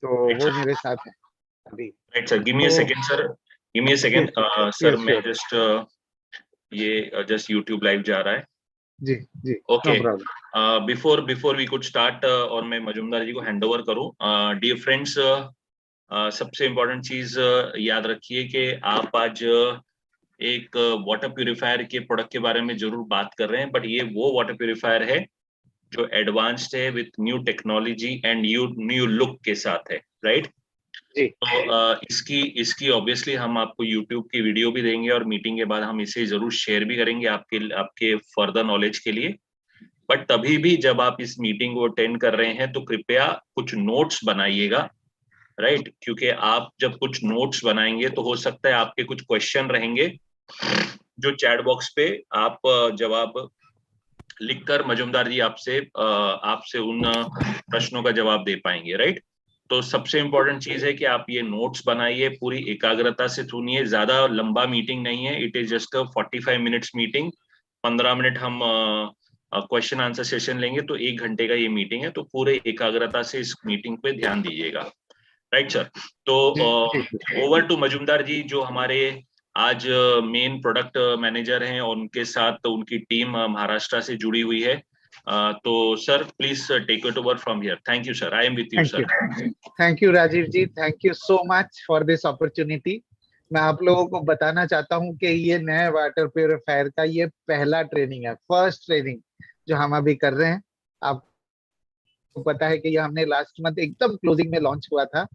तो Right, वो sir. मेरे साथ है अभी। Right, sir. Give me a तो second, sir. Give me a second. Sir, yes मैं श्योर, just ये just YouTube लाइव जा रहा है. जी जी, no Okay. Problem. Before we could start और मैं मजुमदार जी को हैंड ओवर करूं. Dear friends, सबसे इम्पोर्टेंट चीज याद रखिए कि आप आज एक वाटर प्यूरिफायर के प्रोडक्ट के बारे में जरूर बात कर रहे हैं, बट ये वो वाटर प्यूरिफायर है जो एडवांस्ड है with new technology and new look के साथ है, राइट? जी तो इसकी इसकी ऑब्वियसली हम आपको यूट्यूब की वीडियो भी देंगे और मीटिंग के बाद हम इसे जरूर शेयर भी करेंगे आपके आपके फर्दर नॉलेज के लिए। बट तभी भी जब आप इस मीटिंग को अटेंड कर रहे हैं तो कृपया कुछ नोट्स बनाइएगा, राइट? क्योंकि आप जब कुछ नोट्स बनाएंगे तो हो सकता है आपके कुछ क्वेश्चन रहेंगे जो चैट बॉक्स पे आप जवाब लिखकर मजुमदार जी आपसे आपसे उन प्रश्नों का जवाब दे पाएंगे, राइट? तो सबसे इंपॉर्टेंट चीज है कि आप ये नोट्स बनाइए, पूरी एकाग्रता से सुनिए। ज्यादा लंबा मीटिंग नहीं है, it is just 45 minutes meeting. 15 minute हम क्वेश्चन आंसर सेशन लेंगे, तो 1 घंटे का ये मीटिंग है, तो पूरे एकाग्रता से इस मीटिंग पे ध्यान दीजिएगा, राइट सर? तो जी जी जी। ओवर टू मजुमदार जी, जो हमारे आज मेन प्रोडक्ट मैनेजर हैं और उनके साथ उनकी टीम महाराष्ट्र से जुड़ी हुई है। तो sir please take it over from here. Thank you sir, I am with you thank you, sir. Thank you Rajiv ji, thank you so much for this opportunity. मैं आप लोगों को बताना चाहता हूं कि ये नए वाटर प्यूरिफायर का ये पहला ट्रेनिंग है, फर्स्ट ट्रेनिंग जो हम अभी कर रहे हैं। आपको पता है कि ये हमने लास्ट मंथ एकदम क्लोजिंग में लॉन्च हुआ था।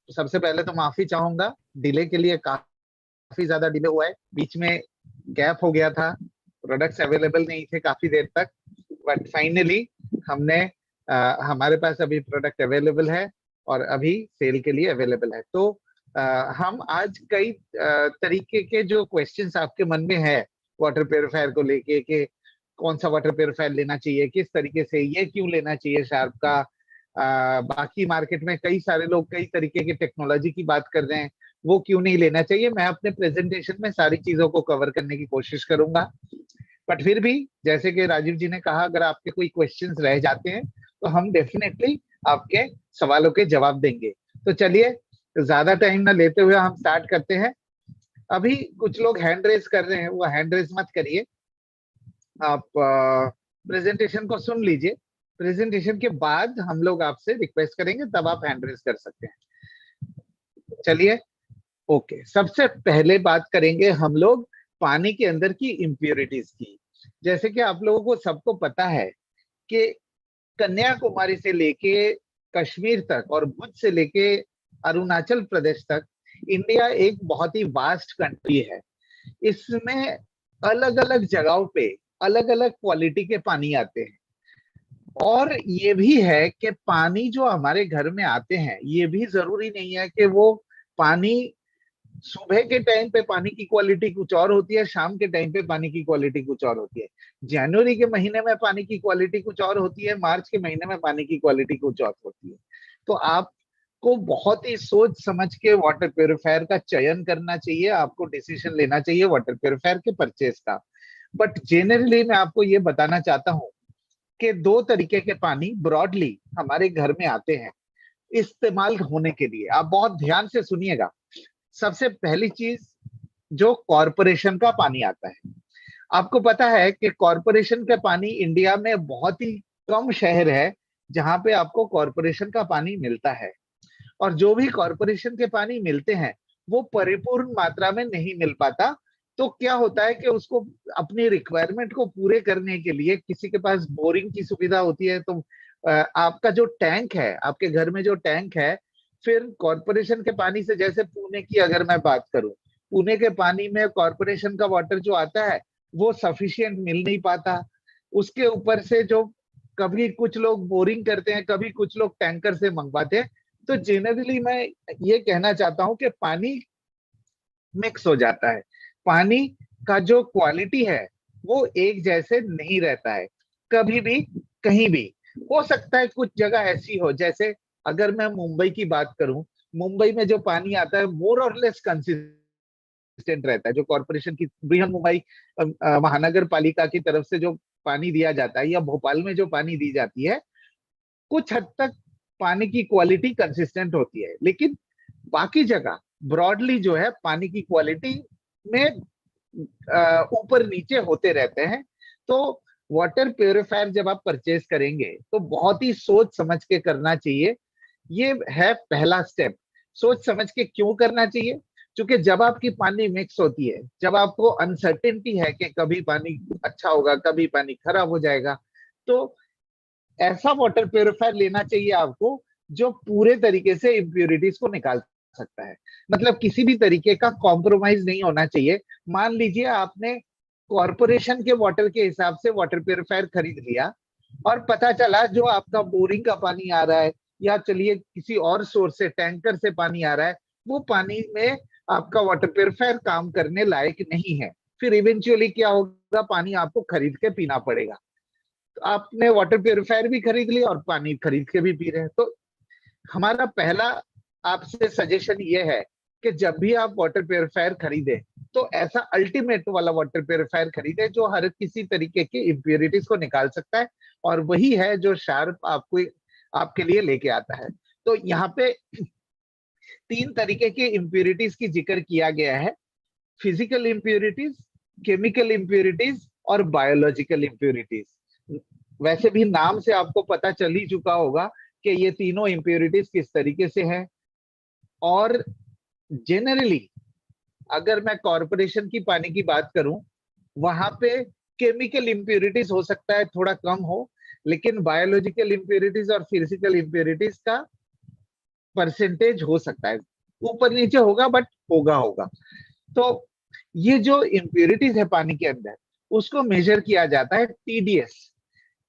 सबसे पहले तो माफी चाहूंगा डिले के लिए, काफी ज्यादा डिले हुआ है, बीच में गैप हो गया था, प्रोडक्ट्स अवेलेबल नहीं थे काफी देर तक, बट फाइनली हमने हमारे पास अभी प्रोडक्ट अवेलेबल है और अभी सेल के लिए अवेलेबल है। तो हम आज कई तरीके के जो क्वेश्चंस आपके मन में है वाटर प्योरीफायर को लेके, कि कौन सा वाटर प्योरीफायर लेना चाहिए, किस तरीके से, ये क्यों लेना चाहिए शार्प का, बाकी मार्केट में कई सारे लोग कई तरीके की टेक्नोलॉजी की बात कर रहे हैं, वो क्यों नहीं लेना चाहिए, मैं अपने प्रेजेंटेशन में सारी चीजों को कवर करने की कोशिश करूंगा। बट फिर भी जैसे कि राजीव जी ने कहा, अगर आपके कोई क्वेश्चंस रह जाते हैं तो हम डेफिनेटली आपके सवालों के जवाब देंगे। तो चलिए ज्यादा टाइम ना लेते हुए हम स्टार्ट करते हैं। अभी कुछ लोग हैंड रेज कर रहे हैं, वो हैंड रेज मत करिए, आप प्रेजेंटेशन को सुन लीजिए। प्रेजेंटेशन के बाद हम लोग आपसे रिक्वेस्ट करेंगे, तब आप हैंड रेज कर सकते हैं। चलिए ओके, सबसे पहले बात करेंगे हम लोग पानी के अंदर की इम्प्योरिटीज की। जैसे कि आप लोगों को सबको पता है कि कन्याकुमारी से लेके कश्मीर तक और भुज से लेके अरुणाचल प्रदेश तक इंडिया एक बहुत ही वास्ट कंट्री है। इसमें अलग अलग जगहों पे अलग अलग क्वालिटी के पानी आते हैं। और ये भी है कि पानी जो हमारे घर में आते हैं, ये भी जरूरी नहीं है कि वो पानी, सुबह के टाइम पे पानी की क्वालिटी कुछ और होती है, शाम के टाइम पे पानी की क्वालिटी कुछ और होती है, जनवरी के महीने में पानी की क्वालिटी कुछ और होती है, मार्च के महीने में पानी की क्वालिटी कुछ और होती है। तो आपको बहुत ही सोच समझ के वाटर प्योरीफायर का चयन करना चाहिए, आपको डिसीजन लेना चाहिए वाटर प्योरीफायर के परचेज का। बट जेनरली मैं आपको ये बताना चाहता हूँ कि दो तरीके के पानी ब्रॉडली हमारे घर में आते हैं इस्तेमाल होने के लिए। आप बहुत ध्यान से सुनिएगा। सबसे पहली चीज, जो कॉरपोरेशन का पानी आता है, आपको पता है कि कॉरपोरेशन का पानी इंडिया में बहुत ही कम शहर है जहां पे आपको कॉरपोरेशन का पानी मिलता है। और जो भी कॉरपोरेशन के पानी मिलते हैं वो परिपूर्ण मात्रा में नहीं मिल पाता। तो क्या होता है कि उसको अपनी रिक्वायरमेंट को पूरे करने के लिए किसी के पास बोरिंग की सुविधा होती है, तो आपका जो टैंक है, आपके घर में जो टैंक है, फिर कॉरपोरेशन के पानी से, जैसे पुणे की अगर मैं बात करूं, पुणे के पानी में कॉरपोरेशन का वाटर जो आता है वो सफिशियंट मिल नहीं पाता। उसके ऊपर से जो कभी कुछ लोग बोरिंग करते हैं, कभी कुछ लोग टैंकर से मंगवाते हैं। तो जनरली मैं ये कहना चाहता हूं कि पानी मिक्स हो जाता है, पानी का जो क्वालिटी है वो एक जैसे नहीं रहता है कभी भी, कहीं भी। हो सकता है कुछ जगह ऐसी हो, जैसे अगर मैं मुंबई की बात करूं, मुंबई में जो पानी आता है मोर और लेस कंसिस्टेंट रहता है। जो कॉरपोरेशन की बृहन मुंबई महानगर पालिका की तरफ से जो पानी दिया जाता है, या भोपाल में जो पानी दी जाती है, कुछ हद तक पानी की क्वालिटी कंसिस्टेंट होती है, लेकिन बाकी जगह ब्रॉडली जो है पानी की क्वालिटी में ऊपर नीचे होते रहते हैं। तो वाटर प्योरीफायर जब आप परचेज करेंगे तो बहुत ही सोच समझ के करना चाहिए। ये है पहला स्टेप। सोच समझ के क्यों करना चाहिए? क्योंकि जब आपकी पानी मिक्स होती है, जब आपको अनसर्टेनिटी है कि कभी पानी अच्छा होगा, कभी पानी खराब हो जाएगा, तो ऐसा वाटर प्योरीफायर लेना चाहिए आपको जो पूरे तरीके से इम्प्योरिटीज को निकाल सकता है। मतलब किसी भी तरीके का कॉम्प्रोमाइज नहीं होना चाहिए। मान लीजिए आपने कॉरपोरेशन के वाटर के हिसाब से वाटर प्योरीफायर खरीद लिया और पता चला जो आपका बोरिंग का पानी आ रहा है या चलिए किसी और सोर्स से टैंकर से पानी आ रहा है, वो पानी में आपका वाटर प्योरीफायर काम करने लायक नहीं है। फिर इवेंचुअली क्या होगा, पानी आपको खरीद के पीना पड़ेगा। तो आपने वाटर प्योरीफायर भी खरीद लिया और पानी खरीद के भी पी रहे हैं। तो हमारा पहला आपसे सजेशन ये है कि जब भी आप वाटर प्योरीफायर खरीदे तो ऐसा अल्टीमेट वाला वाटर प्योरीफायर खरीदे जो हर किसी तरीके की इम्प्योरिटीज को निकाल सकता है, और वही है जो शार्प आपको आपके लिए लेके आता है। तो यहाँ पे 3 तरीके की इम्प्योरिटीज की जिक्र किया गया है: फिजिकल इम्प्योरिटीज, केमिकल इम्प्योरिटीज और बायोलॉजिकल इम्प्योरिटीज। वैसे भी नाम से आपको पता चल ही चुका होगा कि ये तीनों इम्प्योरिटीज किस तरीके से हैं। और जेनरली अगर मैं कॉरपोरेशन की पानी की बात करूं, वहां पे केमिकल इम्प्योरिटीज हो सकता है थोड़ा कम हो, लेकिन बायोलॉजिकल इम्प्योरिटीज और फिजिकल इम्प्योरिटीज का परसेंटेज हो सकता है, ऊपर नीचे होगा बट होगा होगा। तो ये जो इम्प्योरिटीज है पानी के अंदर, उसको मेजर किया जाता है टीडीएस।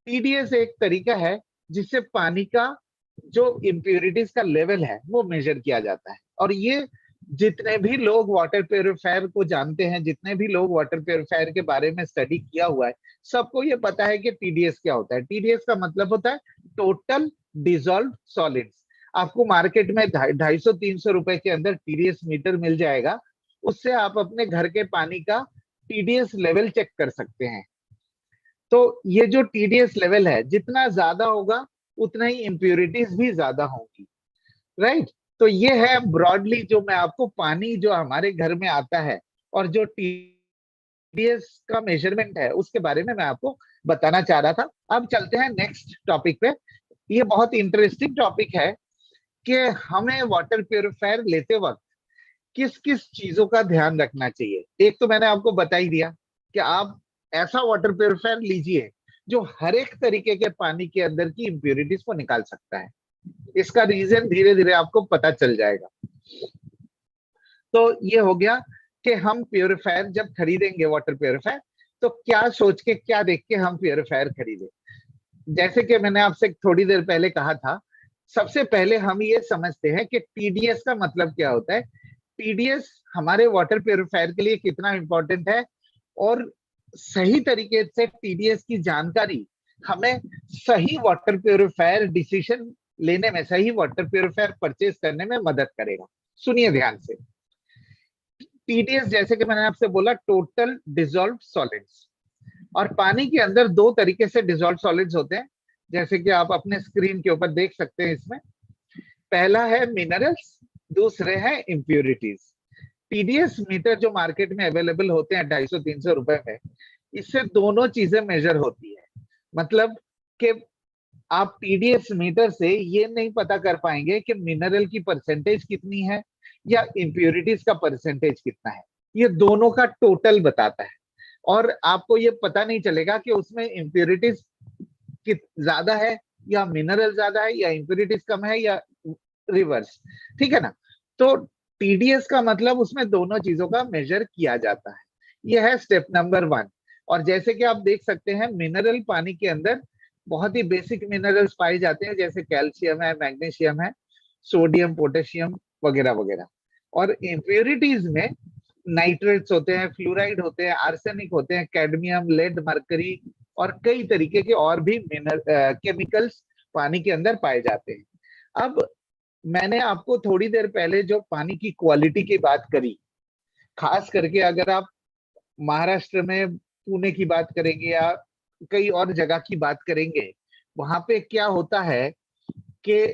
टीडीएस एक तरीका है जिससे पानी का जो इम्प्योरिटीज का लेवल है वो मेजर किया जाता है। और ये जितने भी लोग वाटर प्योरीफायर को जानते हैं, जितने भी लोग वाटर प्योरीफायर के बारे में स्टडी किया हुआ है, सबको ये पता है कि टीडीएस क्या होता है। टीडीएस का मतलब होता है टोटल डिजॉल्व सॉलिड्स। आपको मार्केट में 250-300 रुपए के अंदर टीडीएस मीटर मिल जाएगा। उससे आप अपने घर के पानी का टीडीएस लेवल चेक कर सकते हैं। तो ये जो टीडीएस लेवल है जितना ज्यादा होगा उतना ही इम्प्योरिटीज भी ज्यादा होंगी, राइट। तो ये है ब्रॉडली जो मैं आपको पानी जो हमारे घर में आता है और जो टीडीएस का मेजरमेंट है उसके बारे में मैं आपको बताना चाह रहा था। अब चलते हैं नेक्स्ट टॉपिक पे। ये बहुत इंटरेस्टिंग टॉपिक है कि हमें वाटर प्योरीफायर लेते वक्त किस किस चीजों का ध्यान रखना चाहिए। एक तो मैंने आपको बता ही दिया कि आप ऐसा वाटर प्योरीफायर लीजिए जो हर एक तरीके के पानी के अंदर की इम्प्योरिटीज को निकाल सकता है। इसका रीजन धीरे धीरे आपको पता चल जाएगा। तो ये हो गया कि हम प्योरीफायर जब खरीदेंगे वाटर प्योरीफायर, तो क्या सोच के क्या देख के हम प्योरीफायर खरीदें। जैसे कि मैंने आपसे थोड़ी देर पहले कहा था, सबसे पहले हम ये समझते हैं कि टीडीएस का मतलब क्या होता है। टीडीएस हमारे वाटर प्योरीफायर के लिए कितना इंपॉर्टेंट है, और सही तरीके से टीडीएस की जानकारी हमें सही वाटर प्योरीफायर डिसीजन लेने में, सही वाटर प्योरीफायर परचेज करने में मदद करेगा। सुनिए ध्यान से। टीडीएस जैसे कि मैंने आपसे बोला, टोटल डिजॉल्व सॉलिड्स। और पानी के अंदर दो तरीके से डिजॉल्व सॉलिड्स होते हैं, जैसे कि आप अपने स्क्रीन के ऊपर देख सकते हैं। इसमें पहला है मिनरल्स, दूसरे हैं इम्प्योरिटीज। टीडीएस मीटर जो मार्केट में अवेलेबल होते हैं 250-300 रुपए में, इससे दोनों चीजें मेजर होती है। मतलब कि आप टीडीएस मीटर से ये नहीं पता कर पाएंगे कि मिनरल की परसेंटेज कितनी है या इम्प्योरिटीज का परसेंटेज कितना है। ये दोनों का टोटल बताता है, और आपको ये पता नहीं चलेगा कि उसमें इम्प्योरिटीज ज्यादा है या मिनरल ज्यादा है या इम्प्योरिटीज कम है या रिवर्स। ठीक है ना। तो टीडीएस का मतलब उसमें दोनों चीजों का मेजर किया जाता है। यह है स्टेप नंबर 1। और जैसे कि आप देख सकते हैं, मिनरल पानी के अंदर बहुत ही बेसिक मिनरल्स पाए जाते हैं, जैसे कैल्शियम है, मैग्नीशियम है, सोडियम, पोटेशियम वगैरह वगैरह। और इम्प्योरिटीज में नाइट्रेट्स होते हैं, फ्लोराइड होते हैं, आर्सेनिक होते हैं, कैडमियम, लेड, मरकरी और कई तरीके के और भी केमिकल्स पानी के अंदर पाए जाते हैं। अब मैंने आपको थोड़ी देर पहले जो पानी की क्वालिटी की बात करी, खास करके अगर आप महाराष्ट्र में पुणे की बात करेंगे या कई और जगह की बात करेंगे, वहां पे क्या होता है कि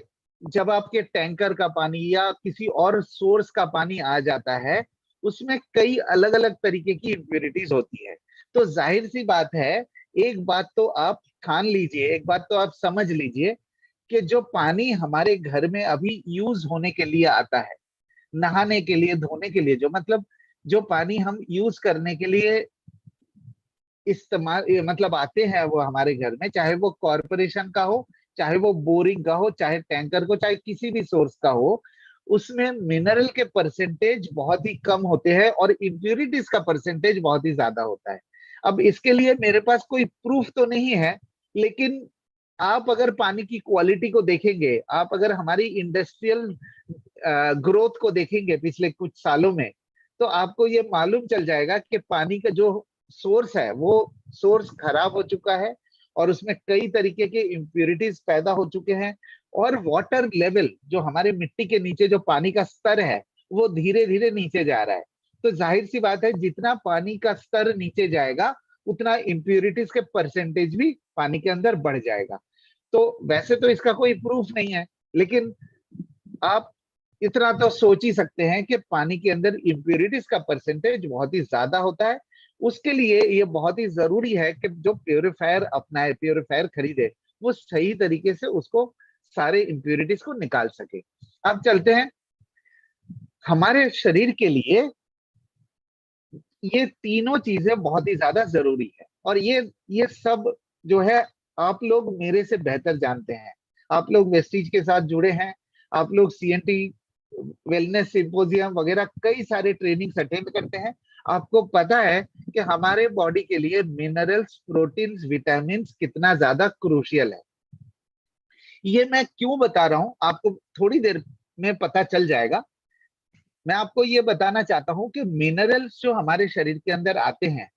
जब आपके टैंकर का पानी या किसी और सोर्स का पानी आ जाता है, उसमें कई अलग अलग तरीके की इम्प्योरिटीज होती है। तो जाहिर सी बात है, एक बात तो आप ठान लीजिए, एक बात तो आप समझ लीजिए कि जो पानी हमारे घर में अभी यूज होने के लिए आता है, नहाने के लिए, धोने के लिए, जो मतलब जो पानी हम यूज करने के लिए इस्तेमाल मतलब आते हैं वो हमारे घर में, चाहे वो कॉरपोरेशन का हो, चाहे वो बोरिंग का हो, चाहे टैंकर को, चाहे किसी भी सोर्स का हो, उसमें मिनरल के परसेंटेज बहुत ही कम होते हैं और इम्प्यूरिटीज का परसेंटेज बहुत ही ज्यादा होता है। अब इसके लिए मेरे पास कोई प्रूफ तो नहीं है, लेकिन आप अगर पानी की क्वालिटी को देखेंगे, आप अगर हमारी इंडस्ट्रियल ग्रोथ को देखेंगे पिछले कुछ सालों में, तो आपको ये मालूम चल जाएगा कि पानी का जो सोर्स है वो सोर्स खराब हो चुका है और उसमें कई तरीके के इम्प्यूरिटीज पैदा हो चुके हैं। और वाटर लेवल, जो हमारे मिट्टी के नीचे जो पानी का स्तर है, वो धीरे धीरे नीचे जा रहा है। तो जाहिर सी बात है, जितना पानी का स्तर नीचे जाएगा, उतना इम्प्यूरिटीज के परसेंटेज भी पानी के अंदर बढ़ जाएगा। तो वैसे तो इसका कोई प्रूफ नहीं है, लेकिन आप इतना तो सोच ही सकते हैं कि पानी के अंदर इम्प्यूरिटीज का परसेंटेज बहुत ही ज्यादा होता है। उसके लिए ये बहुत ही जरूरी है कि जो प्योरीफायर अपनाए, प्योरीफायर खरीदे, वो सही तरीके से उसको सारे इम्प्यूरिटीज को निकाल सके। अब चलते हैं, हमारे शरीर के लिए ये तीनों चीजें बहुत ही ज्यादा जरूरी है, और ये सब जो है आप लोग मेरे से बेहतर जानते हैं। आप लोग वेस्टीज के साथ जुड़े हैं, आप लोग सीएनटी वेलनेस सिंपोजियम वगैरह कई सारे ट्रेनिंग्स अटेंड करते हैं। आपको पता है कि हमारे बॉडी के लिए मिनरल्स, प्रोटीन्स, विटामिन कितना ज्यादा क्रूशियल है। ये मैं क्यों बता रहा हूं, आपको थोड़ी देर में पता चल जाएगा। मैं आपको ये बताना चाहता हूं कि मिनरल्स जो हमारे शरीर के अंदर आते हैं,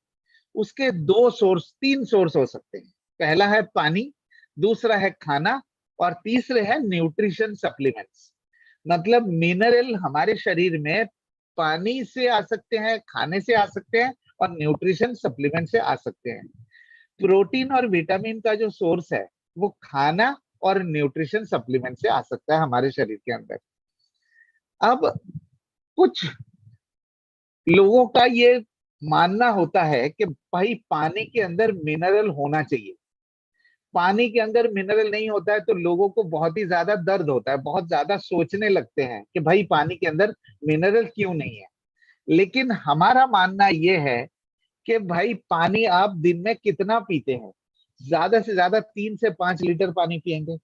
उसके दो सोर्स, तीन सोर्स हो सकते हैं। पहला है पानी, दूसरा है खाना, और तीसरे है न्यूट्रिशन सप्लीमेंट्स। मतलब मिनरल हमारे शरीर में पानी से आ सकते हैं, खाने से आ सकते हैं, और न्यूट्रिशन सप्लीमेंट से आ सकते हैं। प्रोटीन और विटामिन का जो सोर्स है, वो खाना और न्यूट्रिशन सप्लीमेंट से आ सकता है हमारे शरीर के अंदर। अब कुछ लोगों का ये मानना होता है कि भाई पानी के अंदर मिनरल होना चाहिए, पानी के अंदर मिनरल नहीं होता है तो लोगों को बहुत ही ज्यादा दर्द होता है, बहुत ज्यादा सोचने लगते हैं कि भाई पानी के अंदर मिनरल क्यों नहीं है। लेकिन हमारा मानना यह है कि भाई पानी आप दिन में कितना पीते हैं? ज्यादा से ज्यादा 3 से 5 लीटर पानी पियेंगे।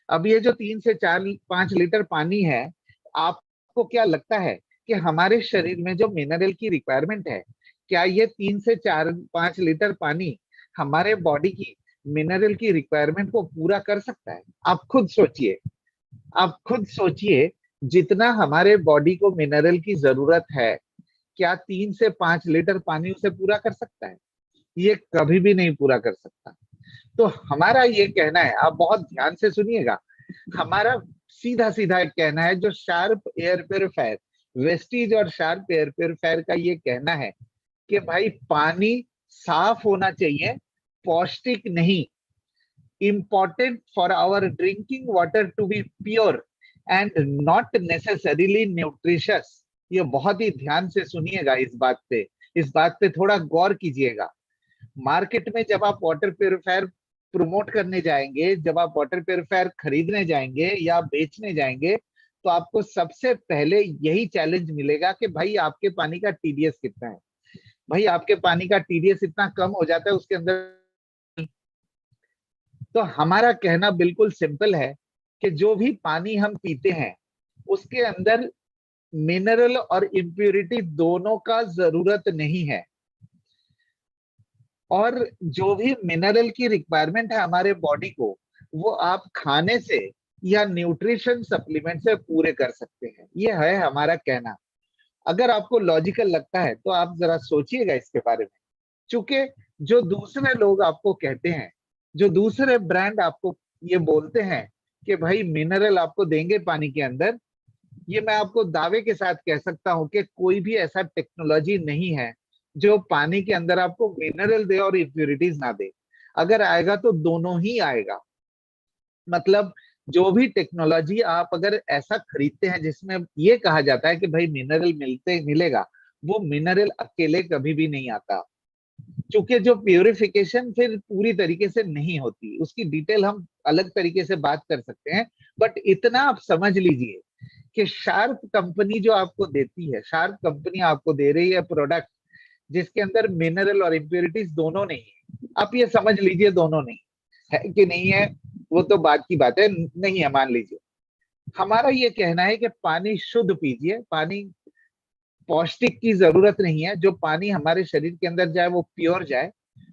अब ये जो 3 से 4 5 लीटर पानी है, आपको क्या लगता है कि हमारे शरीर में जो मिनरल की रिक्वायरमेंट है, क्या ये 3 से 4 5 लीटर पानी हमारे बॉडी की मिनरल की रिक्वायरमेंट को पूरा कर सकता है? आप खुद सोचिए, आप खुद सोचिए, जितना हमारे बॉडी को मिनरल की जरूरत है, क्या 3 से 5 लीटर पानी उसे पूरा कर सकता है? ये कभी भी नहीं पूरा कर सकता। तो हमारा ये कहना है, आप बहुत ध्यान से सुनिएगा, हमारा सीधा सीधा एक कहना है, जो शार्प एयर प्योरीफायर, वेस्टीज और शार्प एयर प्योरीफायर का ये कहना है कि भाई पानी साफ होना चाहिए, पौष्टिक नहीं। important for our drinking water to be pure and not necessarily nutritious। ये बहुत ही ध्यान से सुनिएगा, इस बात पे थोड़ा गौर कीजिएगा। मार्केट में जब आप वाटर प्योरीफायर प्रमोट करने जाएंगे, जब आप वाटर प्योरीफायर खरीदने जाएंगे या बेचने जाएंगे, तो आपको सबसे पहले यही चैलेंज मिलेगा कि भाई आपके पानी का टीडीएस कितना है। भाई आपके पानी का टीडीएस इतना कम हो जाता है उसके अंदर। तो हमारा कहना बिल्कुल सिंपल है कि जो भी पानी हम पीते हैं, उसके अंदर मिनरल और इम्प्यूरिटी दोनों का जरूरत नहीं है। और जो भी मिनरल की रिक्वायरमेंट है हमारे बॉडी को, वो आप खाने से या न्यूट्रिशन सप्लीमेंट से पूरे कर सकते हैं। ये है हमारा कहना। अगर आपको लॉजिकल लगता है तो आप जरा सोचिएगा इसके बारे में। चूंकि जो दूसरे लोग आपको कहते हैं, जो दूसरे ब्रांड आपको ये बोलते हैं कि भाई मिनरल आपको देंगे पानी के अंदर, ये मैं आपको दावे के साथ कह सकता हूं कि कोई भी ऐसा टेक्नोलॉजी नहीं है जो पानी के अंदर आपको मिनरल दे और इम्प्यूरिटीज ना दे। अगर आएगा तो दोनों ही आएगा। मतलब जो भी टेक्नोलॉजी आप अगर ऐसा खरीदते हैं जिसमें ये कहा जाता है कि भाई मिनरल मिलेगा, वो मिनरल अकेले कभी भी नहीं आता, क्योंकि जो प्यूरिफिकेशन फिर पूरी तरीके से नहीं होती, उसकी डिटेल हम अलग तरीके से बात कर सकते हैं। बट इतना आप समझ लीजिए कि शार्प कंपनी जो आपको देती है, शार्प कंपनी आपको दे रही है प्रोडक्ट जिसके अंदर मिनरल और इम्प्योरिटीज दोनों नहीं है। आप ये समझ लीजिए दोनों नहीं है कि नहीं है, वो तो बात की बात है, नहीं है मान लीजिए। हमारा ये कहना है कि पानी शुद्ध पीजिए, पानी पौष्टिक की जरूरत नहीं है, जो पानी हमारे शरीर के अंदर जाए वो प्योर जाए,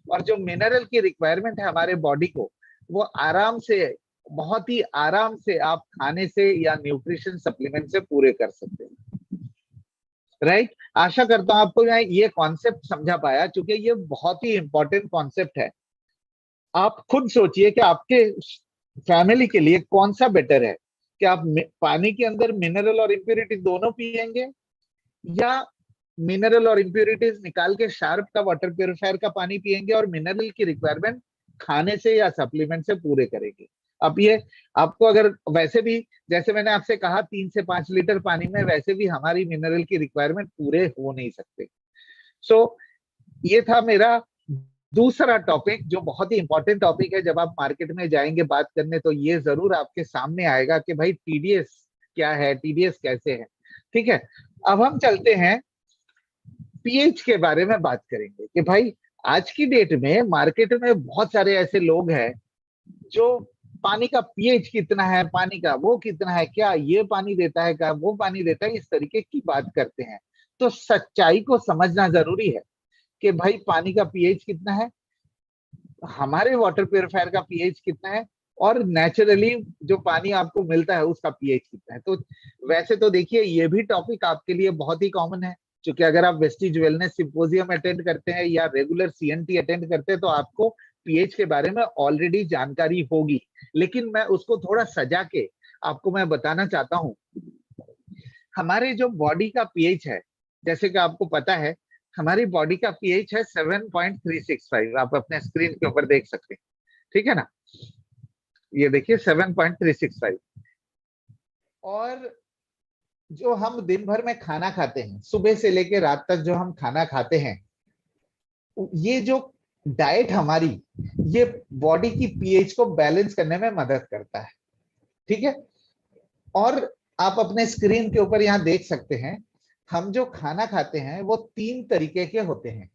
और जो मिनरल की रिक्वायरमेंट है हमारे बॉडी को, वो आराम से, बहुत ही आराम से आप खाने से या न्यूट्रिशन सप्लीमेंट से पूरे कर सकते हैं। राइट, आशा करता हूं आपको मैं ये कॉन्सेप्ट समझा पाया, क्योंकि ये बहुत ही इंपॉर्टेंट कॉन्सेप्ट है। आप खुद सोचिए कि आपके फैमिली के लिए कौन सा बेटर है, कि आप पानी के अंदर मिनरल और इम्प्योरिटी दोनों पिएंगे, या मिनरल और इम्प्योरिटीज निकाल के शार्प का वाटर प्योरीफायर का पानी पिएंगे और मिनरल की रिक्वायरमेंट खाने से या सप्लीमेंट से पूरे करेंगे। अब ये आपको अगर वैसे भी, जैसे मैंने आपसे कहा 3 से 5 लीटर पानी में वैसे भी हमारी मिनरल की रिक्वायरमेंट पूरे हो नहीं सकते। सो ये था मेरा दूसरा टॉपिक, जो बहुत ही इंपॉर्टेंट टॉपिक है। जब आप मार्केट में जाएंगे बात करने, तो ये जरूर आपके सामने आएगा कि भाई टीडीएस क्या है, टीडीएस कैसे है। ठीक है, अब हम चलते हैं पीएच के बारे में बात करेंगे कि भाई आज की डेट में मार्केट में बहुत सारे ऐसे लोग हैं जो पानी का पीएच कितना है, पानी का वो कितना है, क्या ये पानी देता है, क्या वो पानी देता है, इस तरीके की बात करते हैं। तो सच्चाई को समझना जरूरी है कि भाई पानी का पीएच कितना है, हमारे वाटर प्योरीफायर का पीएच कितना है, और नेचुरली जो पानी आपको मिलता है उसका पीएच कितना है। तो वैसे तो देखिए ये भी टॉपिक आपके लिए बहुत ही कॉमन है, क्योंकि अगर आप वेस्टिज वेलनेस सिंपोजियम अटेंड करते हैं या रेगुलर सीएनटी अटेंड करते हैं तो आपको पीएच के बारे में ऑलरेडी जानकारी होगी। लेकिन मैं उसको थोड़ा सजा के आपको मैं बताना चाहता हूँ। हमारे जो बॉडी का पीएच है, जैसे कि आपको पता है हमारी बॉडी का पीएच है 7.365, आप अपने स्क्रीन के ऊपर देख सकते हैं। ठीक है ना, ये देखिए 7.365। और जो हम दिन भर में खाना खाते हैं, सुबह से लेकर रात तक जो हम खाना खाते हैं, ये जो डाइट हमारी, ये बॉडी की पीएच को बैलेंस करने में मदद करता है। ठीक है, और आप अपने स्क्रीन के ऊपर यहाँ देख सकते हैं, हम जो खाना खाते हैं वो 3 तरीके के होते हैं,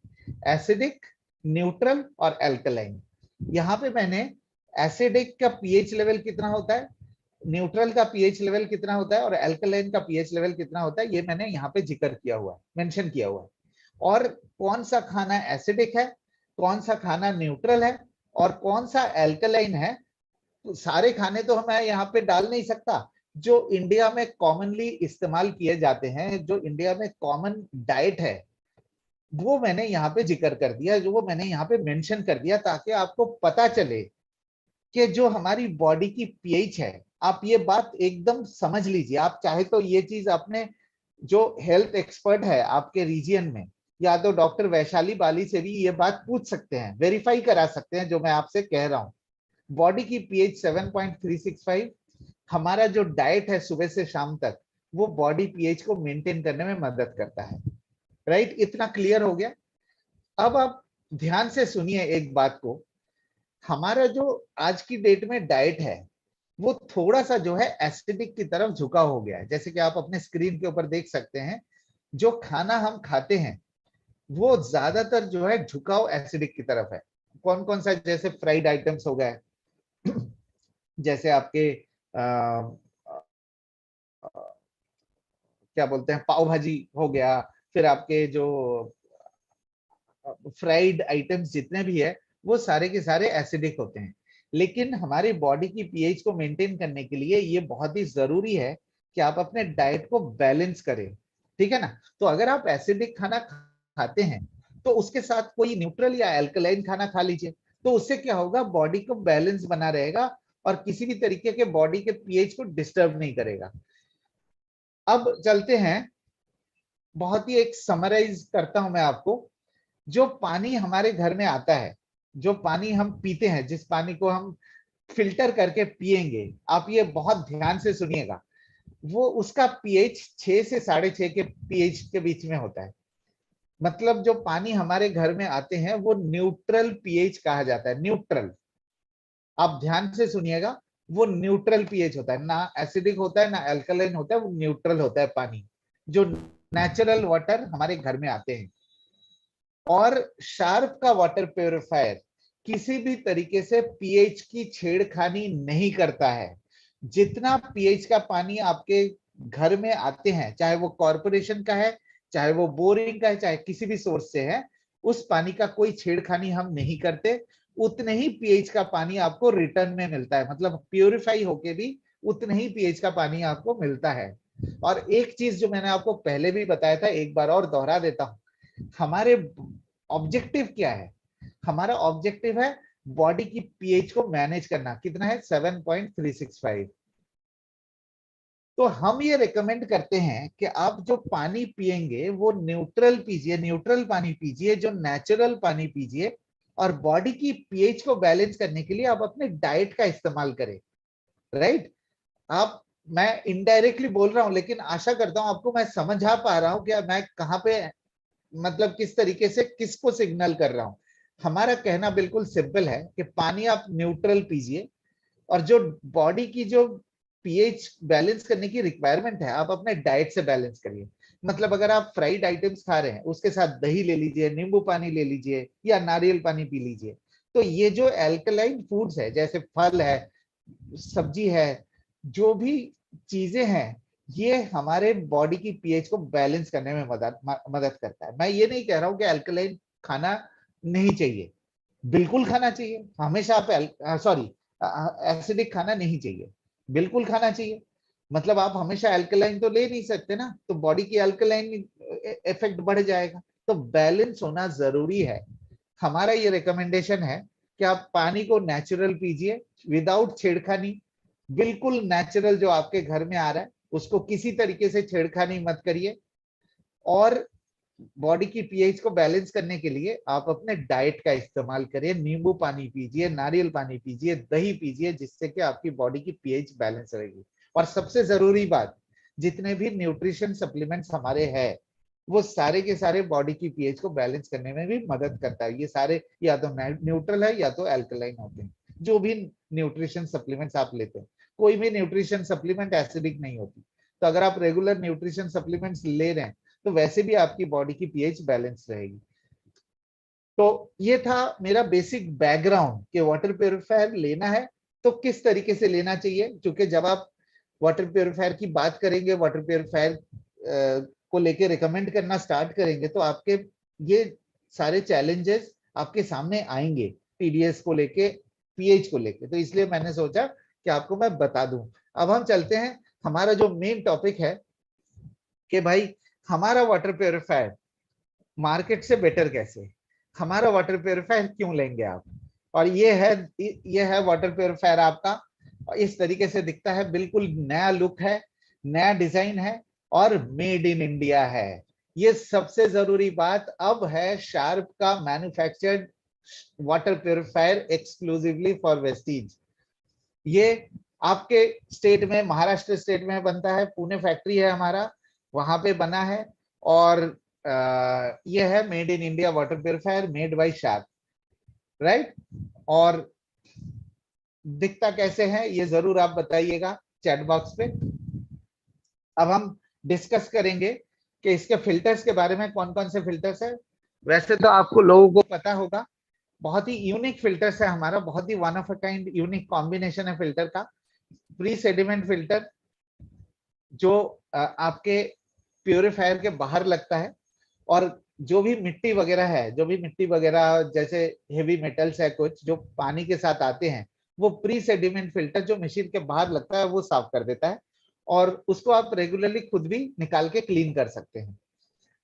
एसिडिक, न्यूट्रल और एल्कलाइन। यहाँ पे मैंने एसिडिक का पीएच लेवल कितना होता है, न्यूट्रल का पीएच लेवल कितना होता है और एल्कलाइन का पीएच लेवल कितना होता है, ये मैंने यहाँ पे जिक्र किया हुआ है, मेंशन किया हुआ है। और कौन सा खाना एसिडिक है, कौन सा खाना न्यूट्रल है और कौन सा एल्कलाइन है, तो सारे खाने तो मैं यहाँ पे डाल नहीं सकता। जो इंडिया में कॉमनली इस्तेमाल किए जाते हैं, जो इंडिया में कॉमन डाइट है, वो मैंने यहाँ पे जिक्र कर दिया, जो वो मैंने यहाँ पे मेंशन कर दिया, ताकि आपको पता चले कि जो हमारी बॉडी की पीएच है, आप ये बात एकदम समझ लीजिए। आप चाहे तो ये चीज अपने जो हेल्थ एक्सपर्ट है आपके रीजियन में, या तो डॉक्टर वैशाली बाली से भी ये बात पूछ सकते हैं, वेरीफाई करा सकते हैं जो मैं आपसे कह रहा हूँ। बॉडी की पीएच 7.365, हमारा जो डाइट है सुबह से शाम तक, वो बॉडी पीएच को मेंटेन करने में मदद करता है। राइट, इतना क्लियर हो गया। अब आप ध्यान से सुनिए एक बात को, हमारा जो आज की डेट में डाइट है वो थोड़ा सा जो है एसिडिक की तरफ झुका हो गया है। जैसे कि आप अपने स्क्रीन के ऊपर देख सकते हैं, जो खाना हम खाते हैं वो ज्यादातर जो है झुकाव एसिडिक की तरफ है। कौन कौन सा, जैसे फ्राइड आइटम्स हो गए, जैसे आपके क्या बोलते हैं, पाव भाजी हो गया, फिर आपके जो फ्राइड आइटम्स जितने भी है वो सारे के सारे एसिडिक होते हैं। लेकिन हमारी बॉडी की पीएच को मेंटेन करने के लिए ये बहुत ही जरूरी है कि आप अपने डाइट को बैलेंस करें। ठीक है ना, तो अगर आप एसिडिक खाना खाते हैं तो उसके साथ कोई न्यूट्रल या एल्कलाइन खाना खा लीजिए, तो उससे क्या होगा, बॉडी को बैलेंस बना रहेगा और किसी भी तरीके के बॉडी के पीएच को डिस्टर्ब नहीं करेगा। अब चलते हैं, बहुत ही एक समराइज करता हूं मैं आपको। जो पानी हमारे घर में आता है, जो पानी हम पीते हैं, जिस पानी को हम फिल्टर करके पिएंगे, आप ये बहुत ध्यान से सुनिएगा, वो उसका पीएच 6 से 6.5 के पीएच के बीच में होता है। मतलब जो पानी हमारे घर में आते हैं वो न्यूट्रल पीएच कहा जाता है, न्यूट्रल। आप ध्यान से सुनिएगा, वो न्यूट्रल पीएच होता है, ना एसिडिक होता है ना अल्कलाइन होता है, वो न्यूट्रल होता है पानी, जो नेचुरल वाटर हमारे घर में आते हैं। और शार्प का वाटर प्योरीफायर किसी भी तरीके से पीएच की छेड़खानी नहीं करता है। जितना पीएच का पानी आपके घर में आते हैं, चाहे वो कॉरपोरेशन का है, चाहे वो बोरिंग का है, चाहे किसी भी सोर्स से है, उस पानी का कोई छेड़खानी हम नहीं करते। उतने ही पीएच का पानी आपको रिटर्न में मिलता है, मतलब प्योरीफाई होके भी उतने ही पीएच का पानी आपको मिलता है। और एक चीज जो मैंने आपको पहले भी बताया था, एक बार और दोहरा देता हूं, हमारे ऑब्जेक्टिव क्या है? हमारा ऑब्जेक्टिव है बॉडी की पीएच को मैनेज करना। कितना है? 7.365। तो हम ये रिकमेंड करते हैं कि आप जो पानी पिएंगे वो न्यूट्रल पीजिए, न्यूट्रल पानी पीजिए, जो नेचुरल पानी पीजिए। और बॉडी की पीएच को बैलेंस करने के लिए आप अपने डाइट का इस्तेमाल करें, राइट? आप, मैं इनडायरेक्टली बोल रहा हूं, लेकिन आशा करता हूं आपको मैं समझा पा रहा हूं कि मैं कहां पे, मतलब किस तरीके से किसको सिग्नल कर रहा हूं। हमारा कहना बिल्कुल सिंपल है कि पानी आप न्यूट्रल पीजिए, और जो बॉडी की जो पीएच बैलेंस करने की रिक्वायरमेंट है, आप अपने डाइट से बैलेंस करिए। मतलब अगर आप फ्राइड आइटम्स खा रहे हैं, उसके साथ दही ले लीजिए, नींबू पानी ले लीजिए, या नारियल पानी पी लीजिए। तो ये जो एल्कलाइन फूड्स है, जैसे फल है, सब्जी है, जो भी चीजें हैं, ये हमारे बॉडी की पीएच को बैलेंस करने में मदद करता है। मैं ये नहीं कह रहा हूं कि अल्कलाइन खाना नहीं चाहिए, बिल्कुल खाना चाहिए। हमेशा आप, सॉरी, एसिडिक खाना नहीं चाहिए, बिल्कुल खाना चाहिए। मतलब आप हमेशा अल्कलाइन तो ले नहीं सकते ना, तो बॉडी की अल्कलाइन इफेक्ट बढ़ जाएगा। तो बैलेंस होना जरूरी है। हमारा ये रिकमेंडेशन है कि आप पानी को नेचुरल पीजिए, विदाउट छेड़खानी, बिल्कुल नेचुरल जो आपके घर में आ रहा है उसको किसी तरीके से छेड़खानी मत करिए। और बॉडी की पीएच को बैलेंस करने के लिए आप अपने डाइट का इस्तेमाल करिए, नींबू पानी पीजिए, नारियल पानी पीजिए, दही पीजिए, जिससे कि आपकी बॉडी की पीएच बैलेंस रहेगी। और सबसे जरूरी बात, जितने भी न्यूट्रिशन सप्लीमेंट्स हमारे हैं, वो सारे के सारे बॉडी की पीएच को बैलेंस करने में भी मदद करता है। ये सारे या तो न्यूट्रल है या तो अल्कलाइन होते हैं। जो भी न्यूट्रिशन सप्लीमेंट्स आप लेते हैं, कोई भी न्यूट्रिशन सप्लीमेंट एसिडिक नहीं होती। तो अगर आप रेगुलर न्यूट्रिशन सप्लीमेंट्स ले रहे हैं, तो वैसे भी आपकी बॉडी की पीएच बैलेंस रहेगी। तो ये था मेरा बेसिक बैकग्राउंड कि वाटर प्योरीफायर लेना है तो किस तरीके से लेना चाहिए। क्योंकि जब आप वाटर प्योरीफायर की बात करेंगे, वाटर प्योरीफायर को लेके रिकमेंड करना स्टार्ट करेंगे, तो आपके ये सारे चैलेंजेस आपके सामने आएंगे, टीडीएस को लेके, पीएच को लेके। तो इसलिए मैंने सोचा कि आपको मैं बता दूं। अब हम चलते हैं, हमारा जो मेन टॉपिक है कि भाई हमारा वाटर प्योरीफायर मार्केट से बेटर कैसे, हमारा वाटर प्योरीफायर क्यों लेंगे आप। और ये है वाटर प्योरीफायर आपका। इस तरीके से दिखता है, बिल्कुल नया लुक है, नया डिजाइन है, और मेड इन इंडिया है। ये सबसे जरूरी बात अब है, शार्प का manufactured water purifier exclusively for Vestige. ये आपके स्टेट में, महाराष्ट्र स्टेट में बनता है, पुणे फैक्ट्री है हमारा, वहां पे बना है। और ये है made in India water purifier, made by sharp, right? और दिखता कैसे है ये जरूर आप बताइएगा चैट बॉक्स पे। अब हम डिस्कस करेंगे कि इसके फिल्टर्स के बारे में, कौन कौन से फिल्टर्स है। वैसे तो आपको लोगों को पता होगा, बहुत ही यूनिक फिल्टर्स है हमारा, बहुत ही one of a kind unique combination है फिल्टर का। प्री सेडिमेंट फिल्टर जो आपके प्योरीफायर के बाहर लगता है, और जो भी मिट्टी वगैरह है, जो भी मिट्टी वगैरह जैसे हेवी मेटल्स है कुछ जो पानी के साथ आते हैं, वो प्री सेडिमेंट फिल्टर जो मशीन के बाहर लगता है वो साफ कर देता है। और उसको आप रेगुलरली खुद भी निकाल के क्लीन कर सकते हैं।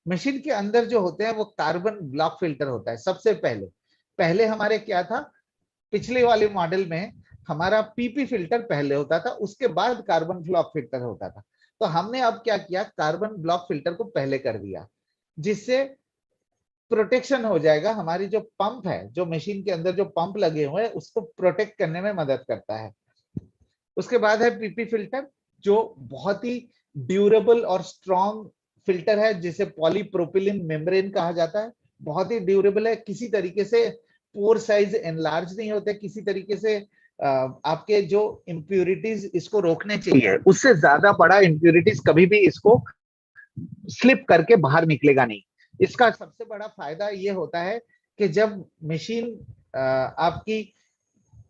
मशीन के अंदर जो होते हैं वो कार्बन ब्लॉक फिल्टर होता है। सबसे पहले पहले हमारे क्या था, पिछले वाले मॉडल में हमारा पीपी फिल्टर पहले होता था, उसके बाद कार्बन ब्लॉक फिल्टर होता था। तो हमने अब क्या किया, कार्बन ब्लॉक फिल्टर को पहले कर दिया, जिससे प्रोटेक्शन हो जाएगा। हमारी जो पंप है, जो मशीन के अंदर जो पंप लगे हुए हैं, उसको प्रोटेक्ट करने में मदद करता है। उसके बाद है पीपी फिल्टर, जो बहुत ही ड्यूरेबल और स्ट्रॉन्ग फिल्टर है, जिसे पॉलीप्रोपिलीन मेम्ब्रेन कहा जाता है। बहुत ही ड्यूरेबल है, किसी तरीके से पोर साइज एनलार्ज नहीं होते, किसी तरीके से आपके जो इम्प्यूरिटीज इसको रोकने चाहिए उससे ज्यादा बड़ा इम्प्यूरिटीज कभी भी इसको स्लिप करके बाहर निकलेगा नहीं। इसका सबसे बड़ा फायदा ये होता है कि जब मशीन आपकी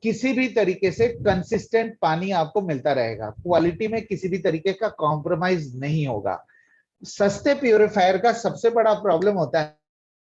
किसी भी तरीके से कंसिस्टेंट पानी आपको मिलता रहेगा, क्वालिटी में किसी भी तरीके का कॉम्प्रोमाइज नहीं होगा। सस्ते प्यूरिफायर का सबसे बड़ा प्रॉब्लम होता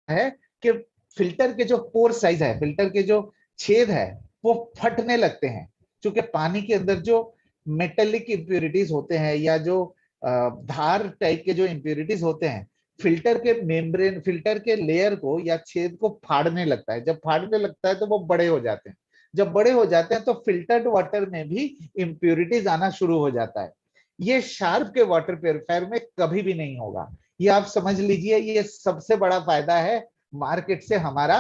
है कि फिल्टर के जो पोर साइज है, फिल्टर के जो छेद है, वो फटने लगते हैं, क्योंकि पानी के अंदर जो मेटेलिक इंप्यूरिटीज होते हैं या जो धार टाइप के जो इंप्यूरिटीज होते हैं, फिल्टर के मेम्ब्रेन, फिल्टर के लेयर को या छेद को फाड़ने लगता है। जब फाड़ने लगता है तो वो बड़े हो जाते हैं। जब बड़े हो जाते हैं तो फिल्टर्ड वाटर में भी इंप्यूरिटीज आना शुरू हो जाता है। ये शार्प के वाटर प्यूरिफायर में कभी भी नहीं होगा। ये आप समझ लीजिए, ये सबसे बड़ा फायदा है मार्केट से हमारा,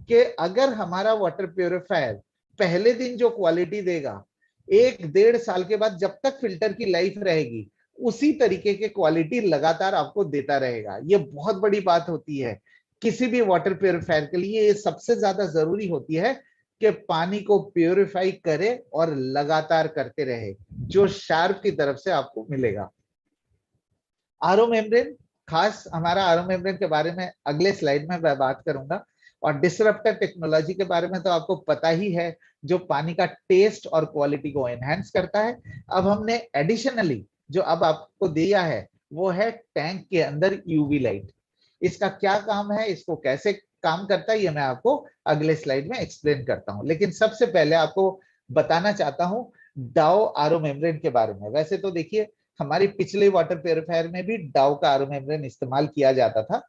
कि अगर हमारा वाटर प्यूरिफायर पहले दिन जो क्वालिटी देगा, 1-1.5 साल के बाद जब तक फिल्टर की लाइफ रहेगी, उसी तरीके के क्वालिटी लगातार आपको देता रहेगा। ये बहुत बड़ी बात होती है किसी भी वाटर प्यूरिफायर के लिए। ये सबसे ज्यादा जरूरी होती है कि पानी को प्यूरिफाई करे और लगातार करते रहे, जो शार्प की तरफ से आपको मिलेगा। आरओ मेम्ब्रेन, खास हमारा आरओ मेम्ब्रेन के बारे में अगले स्लाइड में मैं बात करूंगा। और डिसरप्टर टेक्नोलॉजी के बारे में तो आपको पता ही है, जो पानी का टेस्ट और क्वालिटी को एनहांस करता है। अब हमने एडिशनली जो अब आपको दिया है वो है टैंक के अंदर यूवी लाइट। इसका क्या काम है, इसको कैसे काम करता है, ये मैं आपको अगले स्लाइड में एक्सप्लेन करता हूं। लेकिन सबसे पहले आपको बताना चाहता हूं डाउ आरओ मेम्ब्रेन के बारे में। वैसे तो देखिए, हमारी पिछले वाटर प्यूरिफायर में भी डाउ का आरओ मेम्ब्रेन इस्तेमाल किया जाता था।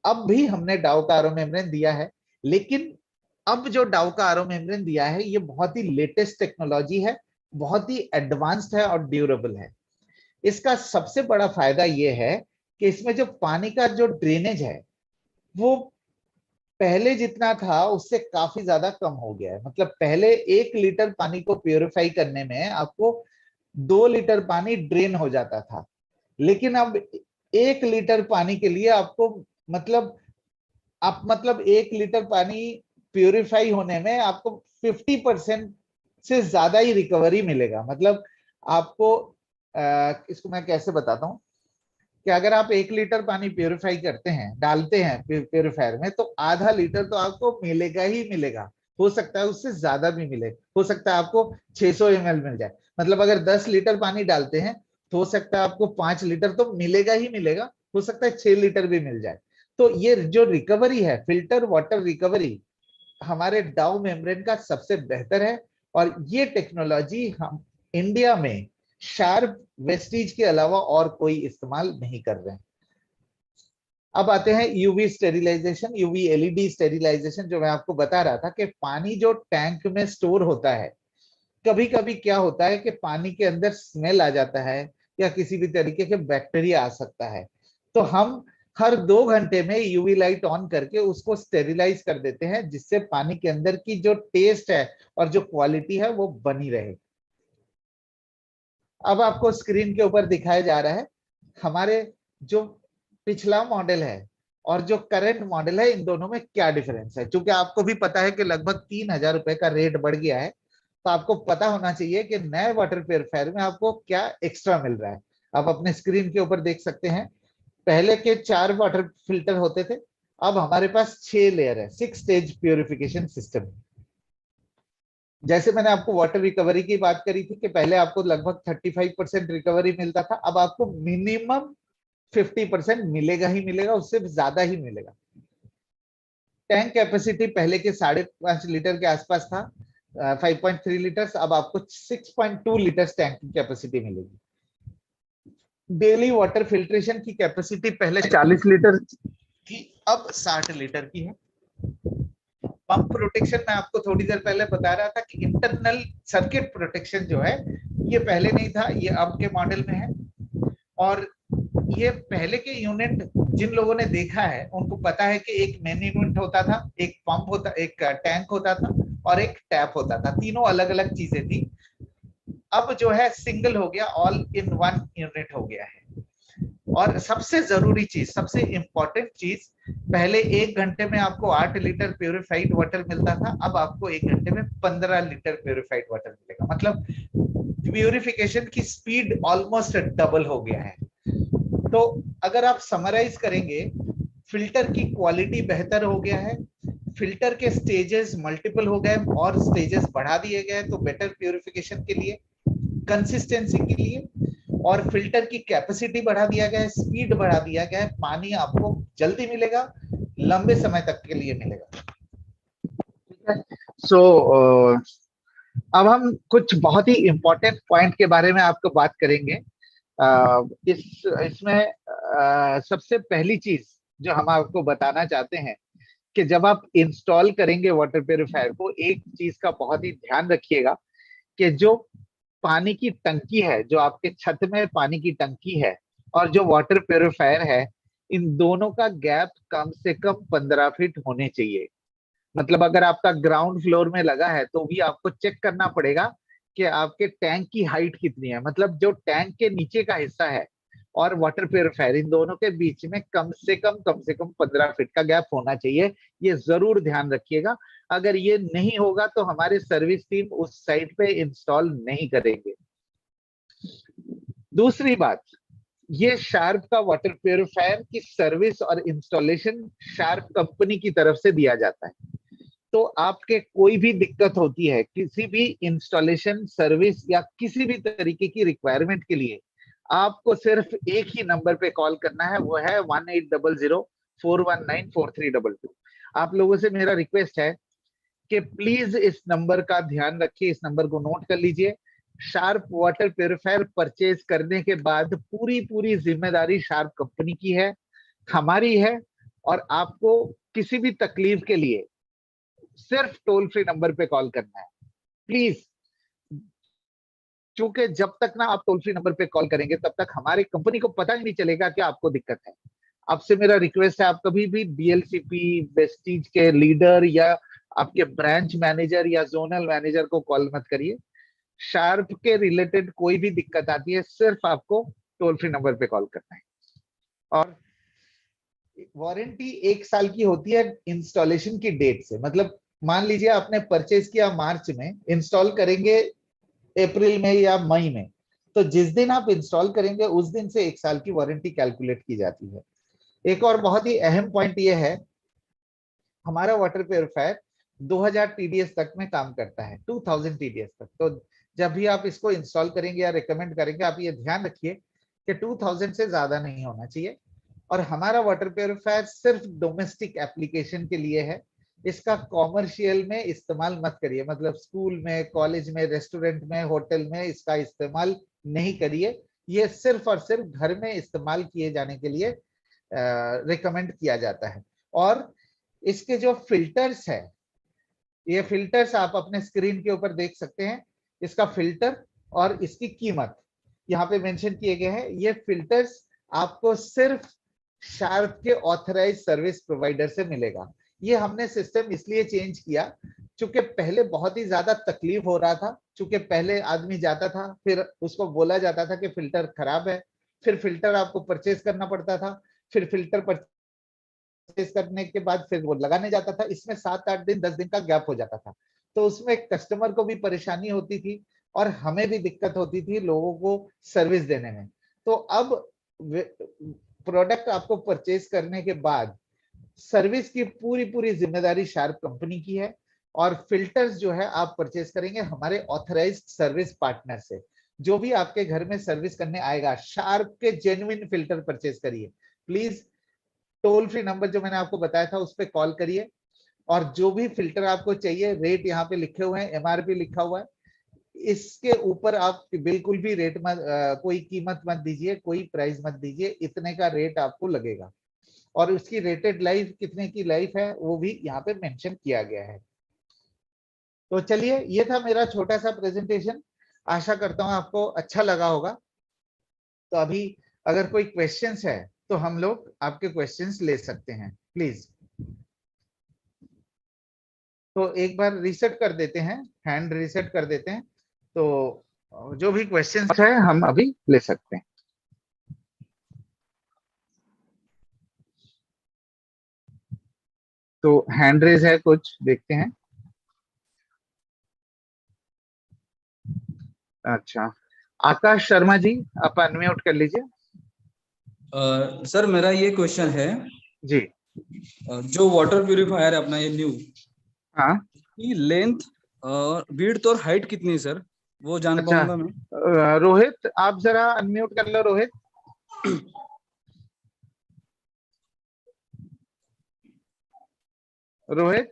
अब भी हमने डाउ का आरओ मेम्ब्रेन दिया है, लेकिन अब जो डाउ का आरओ मेम्ब्रेन दिया है ये बहुत ही लेटेस्ट टेक्नोलॉजी है, बहुत ही एडवांस्ड है और ड्यूरेबल है। इसका सबसे बड़ा फायदा ये है कि इसमें जो पानी का जो ड्रेनेज है वो पहले जितना था उससे काफी ज्यादा कम हो गया है। मतलब पहले 1 लीटर पानी को प्यूरिफाई करने में आपको 2 लीटर पानी ड्रेन हो जाता था, लेकिन अब 1 लीटर पानी के लिए आपको मतलब 1 लीटर पानी प्यूरिफाई होने में आपको 50% से ज्यादा ही रिकवरी मिलेगा। मतलब आपको इसको मैं कैसे बताता हूँ कि अगर आप 1 लीटर पानी प्यूरिफाई करते हैं, डालते हैं प्यूरिफायर में, तो आधा लीटर तो आपको मिलेगा ही मिलेगा। हो सकता है उससे ज्यादा भी मिले, हो सकता है आपको 600 ml मिल जाए। मतलब अगर 10 लीटर पानी डालते हैं तो हो सकता है आपको 5 लीटर तो मिलेगा ही मिलेगा, हो सकता है 6 लीटर भी मिल जाए। तो ये जो रिकवरी है, फिल्टर वाटर रिकवरी, हमारे डाउ मेम्ब्रेन का सबसे बेहतर है। और ये टेक्नोलॉजी हम इंडिया में शार्प, वेस्टीज के अलावा और कोई इस्तेमाल नहीं कर रहे हैं। अब आते हैं UV sterilisation, UV LED sterilisation. जो मैं आपको बता रहा था कि पानी जो टैंक में स्टोर होता है, कभी कभी क्या होता है कि पानी के अंदर स्मेल आ जाता है या किसी भी तरीके के बैक्टीरिया आ सकता है। तो हम हर 2 घंटे में यूवी लाइट ऑन करके उसको स्टेरिलाइज कर देते हैं, जिससे पानी के अंदर की जो टेस्ट है और जो क्वालिटी है वो बनी रहे। अब आपको स्क्रीन के ऊपर दिखाया जा रहा है हमारे जो पिछला मॉडल है और जो करंट मॉडल है, इन दोनों में क्या डिफरेंस है। क्योंकि आपको भी पता है कि लगभग 3,000 रुपए का रेट बढ़ गया है, तो आपको पता होना चाहिए कि नए वाटर प्यूरिफायर में आपको क्या एक्स्ट्रा मिल रहा है। आप अपने स्क्रीन के ऊपर देख सकते हैं, पहले के 4 वाटर फिल्टर होते थे, अब हमारे पास 6 लेयर है, 6 स्टेज प्यूरिफिकेशन सिस्टम। जैसे मैंने आपको वाटर रिकवरी की बात करी थी कि पहले आपको लगभग 35% रिकवरी मिलता था, अब आपको मिनिमम 50% मिलेगा ही मिलेगा, उससे ज्यादा ही मिलेगा। टैंक कैपेसिटी पहले के 5.5 लीटर के आसपास था, 5.3 लीटर्स, अब आपको 6.2 लीटर्स टैंक की कैपेसिटी मिलेगी। डेली वाटर फिल्ट्रेशन की कैपेसिटी पहले 40 लीटर की, अब 60 लीटर की है। पंप प्रोटेक्शन मैं आपको थोड़ी देर पहले बता रहा था कि इंटरनल सर्किट प्रोटेक्शन जो है ये पहले नहीं था, ये अब के मॉडल में है। और ये पहले के यूनिट जिन लोगों ने देखा है उनको पता है कि एक मेन यूनिट होता था, एक पंप होता, एक टैंक होता था और एक टैप होता था, तीनों अलग अलग चीजें थी। अब जो है सिंगल हो गया, ऑल इन वन यूनिट हो गया है। और सबसे जरूरी चीज, सबसे इंपॉर्टेंट चीज, पहले 1 घंटे में आपको 8 लीटर प्योरीफाइड वाटर मिलता था, अब आपको 1 घंटे में 15 लीटर प्योरीफाइड वाटर मिलेगा। मतलब प्यूरिफिकेशन की स्पीड ऑलमोस्ट डबल हो गया है। तो अगर आप समराइज करेंगे, फिल्टर की क्वालिटी बेहतर हो गया है, फिल्टर के स्टेजेस मल्टीपल हो गए और स्टेजेस बढ़ा दिए गए तो बेटर प्यूरिफिकेशन के लिए, कंसिस्टेंसी के लिए, और फिल्टर की कैपेसिटी बढ़ा दिया गया है, स्पीड बढ़ा दिया गया है, पानी आपको जल्दी मिलेगा, लंबे समय तक के लिए मिलेगा। ठीक है। सो अब हम कुछ बहुत ही इंपॉर्टेंट पॉइंट के बारे में आपको बात करेंगे। इसमें सबसे पहली चीज जो हम आपको बताना चाहते हैं कि जब आप इंस्टॉल करेंगे वाटर प्यूरिफायर को, एक चीज का बहुत ही ध्यान रखिएगा कि जो पानी की टंकी है, जो आपके छत में पानी की टंकी है और जो वाटर प्यूरिफायर है, इन दोनों का गैप कम से कम 15 फीट होने चाहिए। मतलब अगर आपका ग्राउंड फ्लोर में लगा है तो भी आपको चेक करना पड़ेगा कि आपके टैंक की हाइट कितनी है। मतलब जो टैंक के नीचे का हिस्सा है और वाटर प्यूरिफायर, इन दोनों के बीच में कम से कम 15 फीट का गैप होना चाहिए। ये जरूर ध्यान रखिएगा। अगर ये नहीं होगा तो हमारी सर्विस टीम उस साइट पे इंस्टॉल नहीं करेंगे। दूसरी बात, ये शार्प का वाटर प्यूरिफायर की सर्विस और इंस्टॉलेशन शार्प कंपनी की तरफ से दिया जाता है। तो आपके कोई भी दिक्कत होती है किसी भी इंस्टॉलेशन, सर्विस या किसी भी तरीके की रिक्वायरमेंट के लिए, आपको सिर्फ एक ही नंबर पे कॉल करना है, वो है 1800-419-4322। आप लोगों से मेरा रिक्वेस्ट है कि प्लीज इस नंबर का ध्यान रखिए, इस नंबर को नोट कर लीजिए। शार्प वाटर प्यूरिफायर परचेज करने के बाद पूरी पूरी जिम्मेदारी शार्प कंपनी की है, हमारी है। और आपको किसी भी तकलीफ के लिए सिर्फ टोल फ्री नंबर पे कॉल करना है, प्लीज। क्योंकि जब तक ना आप टोल फ्री नंबर पे कॉल करेंगे तब तक हमारी कंपनी को पता ही नहीं चलेगा कि आपको दिक्कत है। आपसे मेरा रिक्वेस्ट है, आप कभी भी बीएलसीपी, वेस्टीज के लीडर या आपके ब्रांच मैनेजर या जोनल मैनेजर को कॉल मत करिए। शार्प के रिलेटेड कोई भी दिक्कत आती है, सिर्फ आपको टोल फ्री नंबर पे कॉल करना है। और वारंटी 1 साल की होती है इंस्टॉलेशन की डेट से। मतलब मान लीजिए आपने परचेज किया मार्च में, इंस्टॉल करेंगे अप्रैल में या मई में, तो जिस दिन आप इंस्टॉल करेंगे उस दिन से 1 साल की वारंटी कैलकुलेट की जाती है। एक और बहुत ही अहम पॉइंट ये है, हमारा वाटर प्योरीफायर 2000 टीडीएस तक में काम करता है, 2000 टीडीएस तक। तो जब भी आप इसको इंस्टॉल करेंगे या रिकमेंड करेंगे, आप ये ध्यान रखिए कि 2000 से ज्यादा नहीं होना चाहिए। और हमारा वाटर प्योरीफायर सिर्फ डोमेस्टिक एप्लीकेशन के लिए है, इसका कॉमर्शियल में इस्तेमाल मत करिए। मतलब स्कूल में, कॉलेज में, रेस्टोरेंट में, होटल में इसका इस्तेमाल नहीं करिए। ये सिर्फ और सिर्फ घर में इस्तेमाल किए जाने के लिए रिकमेंड किया जाता है। और इसके जो फिल्टर्स है, ये फिल्टर्स आप अपने स्क्रीन के ऊपर देख सकते हैं। इसका फिल्टर और इसकी कीमत यहाँ पे मेंशन किए गए हैं। ये फिल्टर्स आपको सिर्फ शार्प के ऑथराइज सर्विस प्रोवाइडर से मिलेगा। ये हमने सिस्टम इसलिए चेंज किया क्योंकि पहले बहुत ही ज्यादा तकलीफ हो रहा था। क्योंकि पहले आदमी जाता था, फिर उसको बोला जाता था कि फिल्टर खराब है, फिर फिल्टर आपको परचेज करना पड़ता था, फिर फिल्टर परचेज करने के बाद फिर वो लगाने जाता था। इसमें 7-8 दिन 10 दिन का गैप हो जाता था। तो उसमें कस्टमर को भी परेशानी होती थी और हमें भी दिक्कत होती थी लोगों को सर्विस देने में। तो अब प्रोडक्ट आपको परचेज करने के बाद सर्विस की पूरी पूरी जिम्मेदारी शार्प कंपनी की है। और फिल्टर्स जो है आप परचेज करेंगे हमारे ऑथराइज्ड सर्विस पार्टनर से। जो भी आपके घर में सर्विस करने आएगा, शार्प के जेन्युइन फिल्टर परचेज करिए। प्लीज टोल फ्री नंबर जो मैंने आपको बताया था उस पर कॉल करिए। और जो भी फिल्टर आपको चाहिए, रेट यहाँ पे लिखे हुए हैं, एमआरपी लिखा हुआ है, इसके ऊपर आप बिल्कुल भी रेट मत, कोई कीमत मत दीजिए, कोई प्राइस मत दीजिए। इतने का रेट आपको लगेगा। और उसकी रेटेड लाइफ कितने की लाइफ है वो भी यहाँ पे मेंशन किया गया है। तो चलिए, ये था मेरा छोटा सा प्रेजेंटेशन। आशा करता हूँ आपको अच्छा लगा होगा। तो अभी अगर कोई क्वेश्चंस है तो हम लोग आपके क्वेश्चंस ले सकते हैं प्लीज। तो एक बार रीसेट कर देते हैं, हैंड रीसेट कर देते हैं, तो जो भी क्वेश्चंस है हम अभी ले सकते हैं। तो हैंड रेज है, कुछ देखते हैं। अच्छा, आकाश शर्मा जी, आप अनम्यूट कर लीजिए। सर मेरा ये क्वेश्चन है जी। जो वाटर प्यूरिफायर है अपना ये न्यू, हाँ, की लेंथ और विड्थ और हाइट कितनी है सर, वो जान अच्छा पाऊंगा मैं? रोहित आप जरा अनम्यूट कर लो रोहित। रोहित,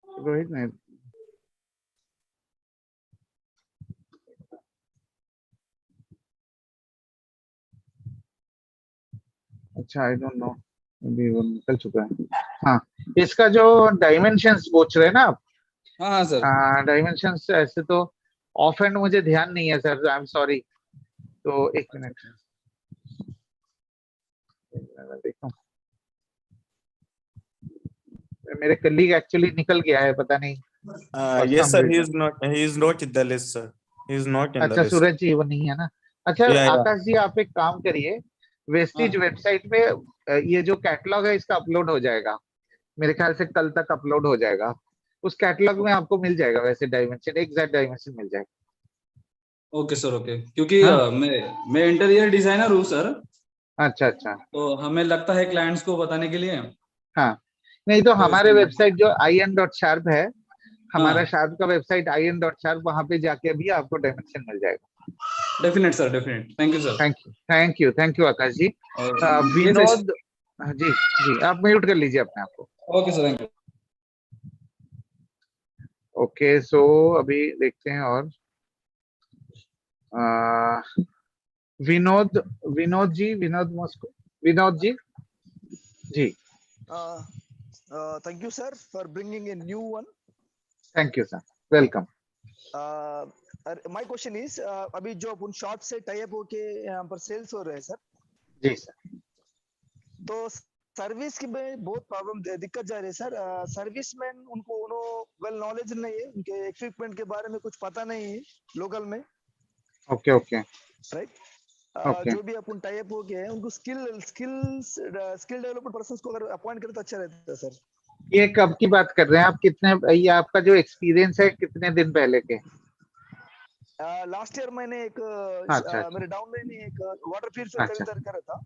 रोहित नहीं। अच्छा, आई डोंट नो, अभी वो निकल चुका है। हाँ, इसका जो डायमेंशंस पूछ रहे हैं ना आप, हाँ हाँ सर। डायमेंशंस ऐसे तो ऑफ हैंड मुझे ध्यान नहीं है सर, आई एम सॉरी। तो एक मिनट देखता हूँ, मेरे कलीग एक्चुअली निकल गया है, पता नहीं। Yes, sir. He is not in the list, sir. He is not in the अच्छा, list. सूरज जी वो नहीं है ना। अच्छा Yeah, yeah. आकाश जी, आप एक काम करिए, वेस्टिज हाँ। वेबसाइट पे ये जो कैटलॉग है इसका अपलोड हो जाएगा, मेरे ख्याल से कल तक अपलोड हो जाएगा। उस कैटलॉग में आपको मिल जाएगा वैसे डायमेंशन, एग्जैक्ट डायमेंशन मिल जाएगा। ओके सर, ओके, क्योंकि हाँ? मैं इंटीरियर डिजाइनर हूँ सर, अच्छा अच्छा। तो हमें लगता है क्लाइंट्स को बताने के लिए। हाँ, नहीं तो तो हमारे इसलिए वेबसाइट जो in.sharp है, हमारा हाँ, शार्प का वेबसाइट in.sharp, वहां पे जाके भी आपको डायमेंशन मिल जाएगा। Definite sir, definite, thank you sir. Thank you, thank you, thank you Akash ji. ये विनोद जी, जी आप म्यूट कर लीजिए अपने आप को। Okay sir, thank you. Okay, so अभी देखते हैं और विनोद, विनोद जी, विनोद मॉस्को, विनोद जी। जी, Thank you, sir, for bringing a new one. Thank you sir, welcome. My question is, अभी जो अपन शॉप से टाई अप होके यहाँ पर सेल्स हो रहे हैं सर, जी सर। तो सर्विस की में बहुत प्रॉब्लम दिक्कत जा रही है सर। सर्विसमैन उनको वेल नॉलेज नहीं है, उनके इक्विपमेंट के बारे में कुछ पता नहीं है लोकल में। Okay okay right. ओके। जो भी अपन टाई अप हो गए हैं उनको स्किल डेवलप्ड पर्सन को अगर अपॉइंट करें तो अच्छा रहता है सर। ये कब की बात कर रहे हैं आप, कितने, ये आपका जो एक्सपीरियंस है कितने दिन पहले के? लास्ट ईयर मैंने एक अच्छा अच्छा मेरे डाउन में एक वाटर प्यूरिफायर अच्छा खरीदार करा था।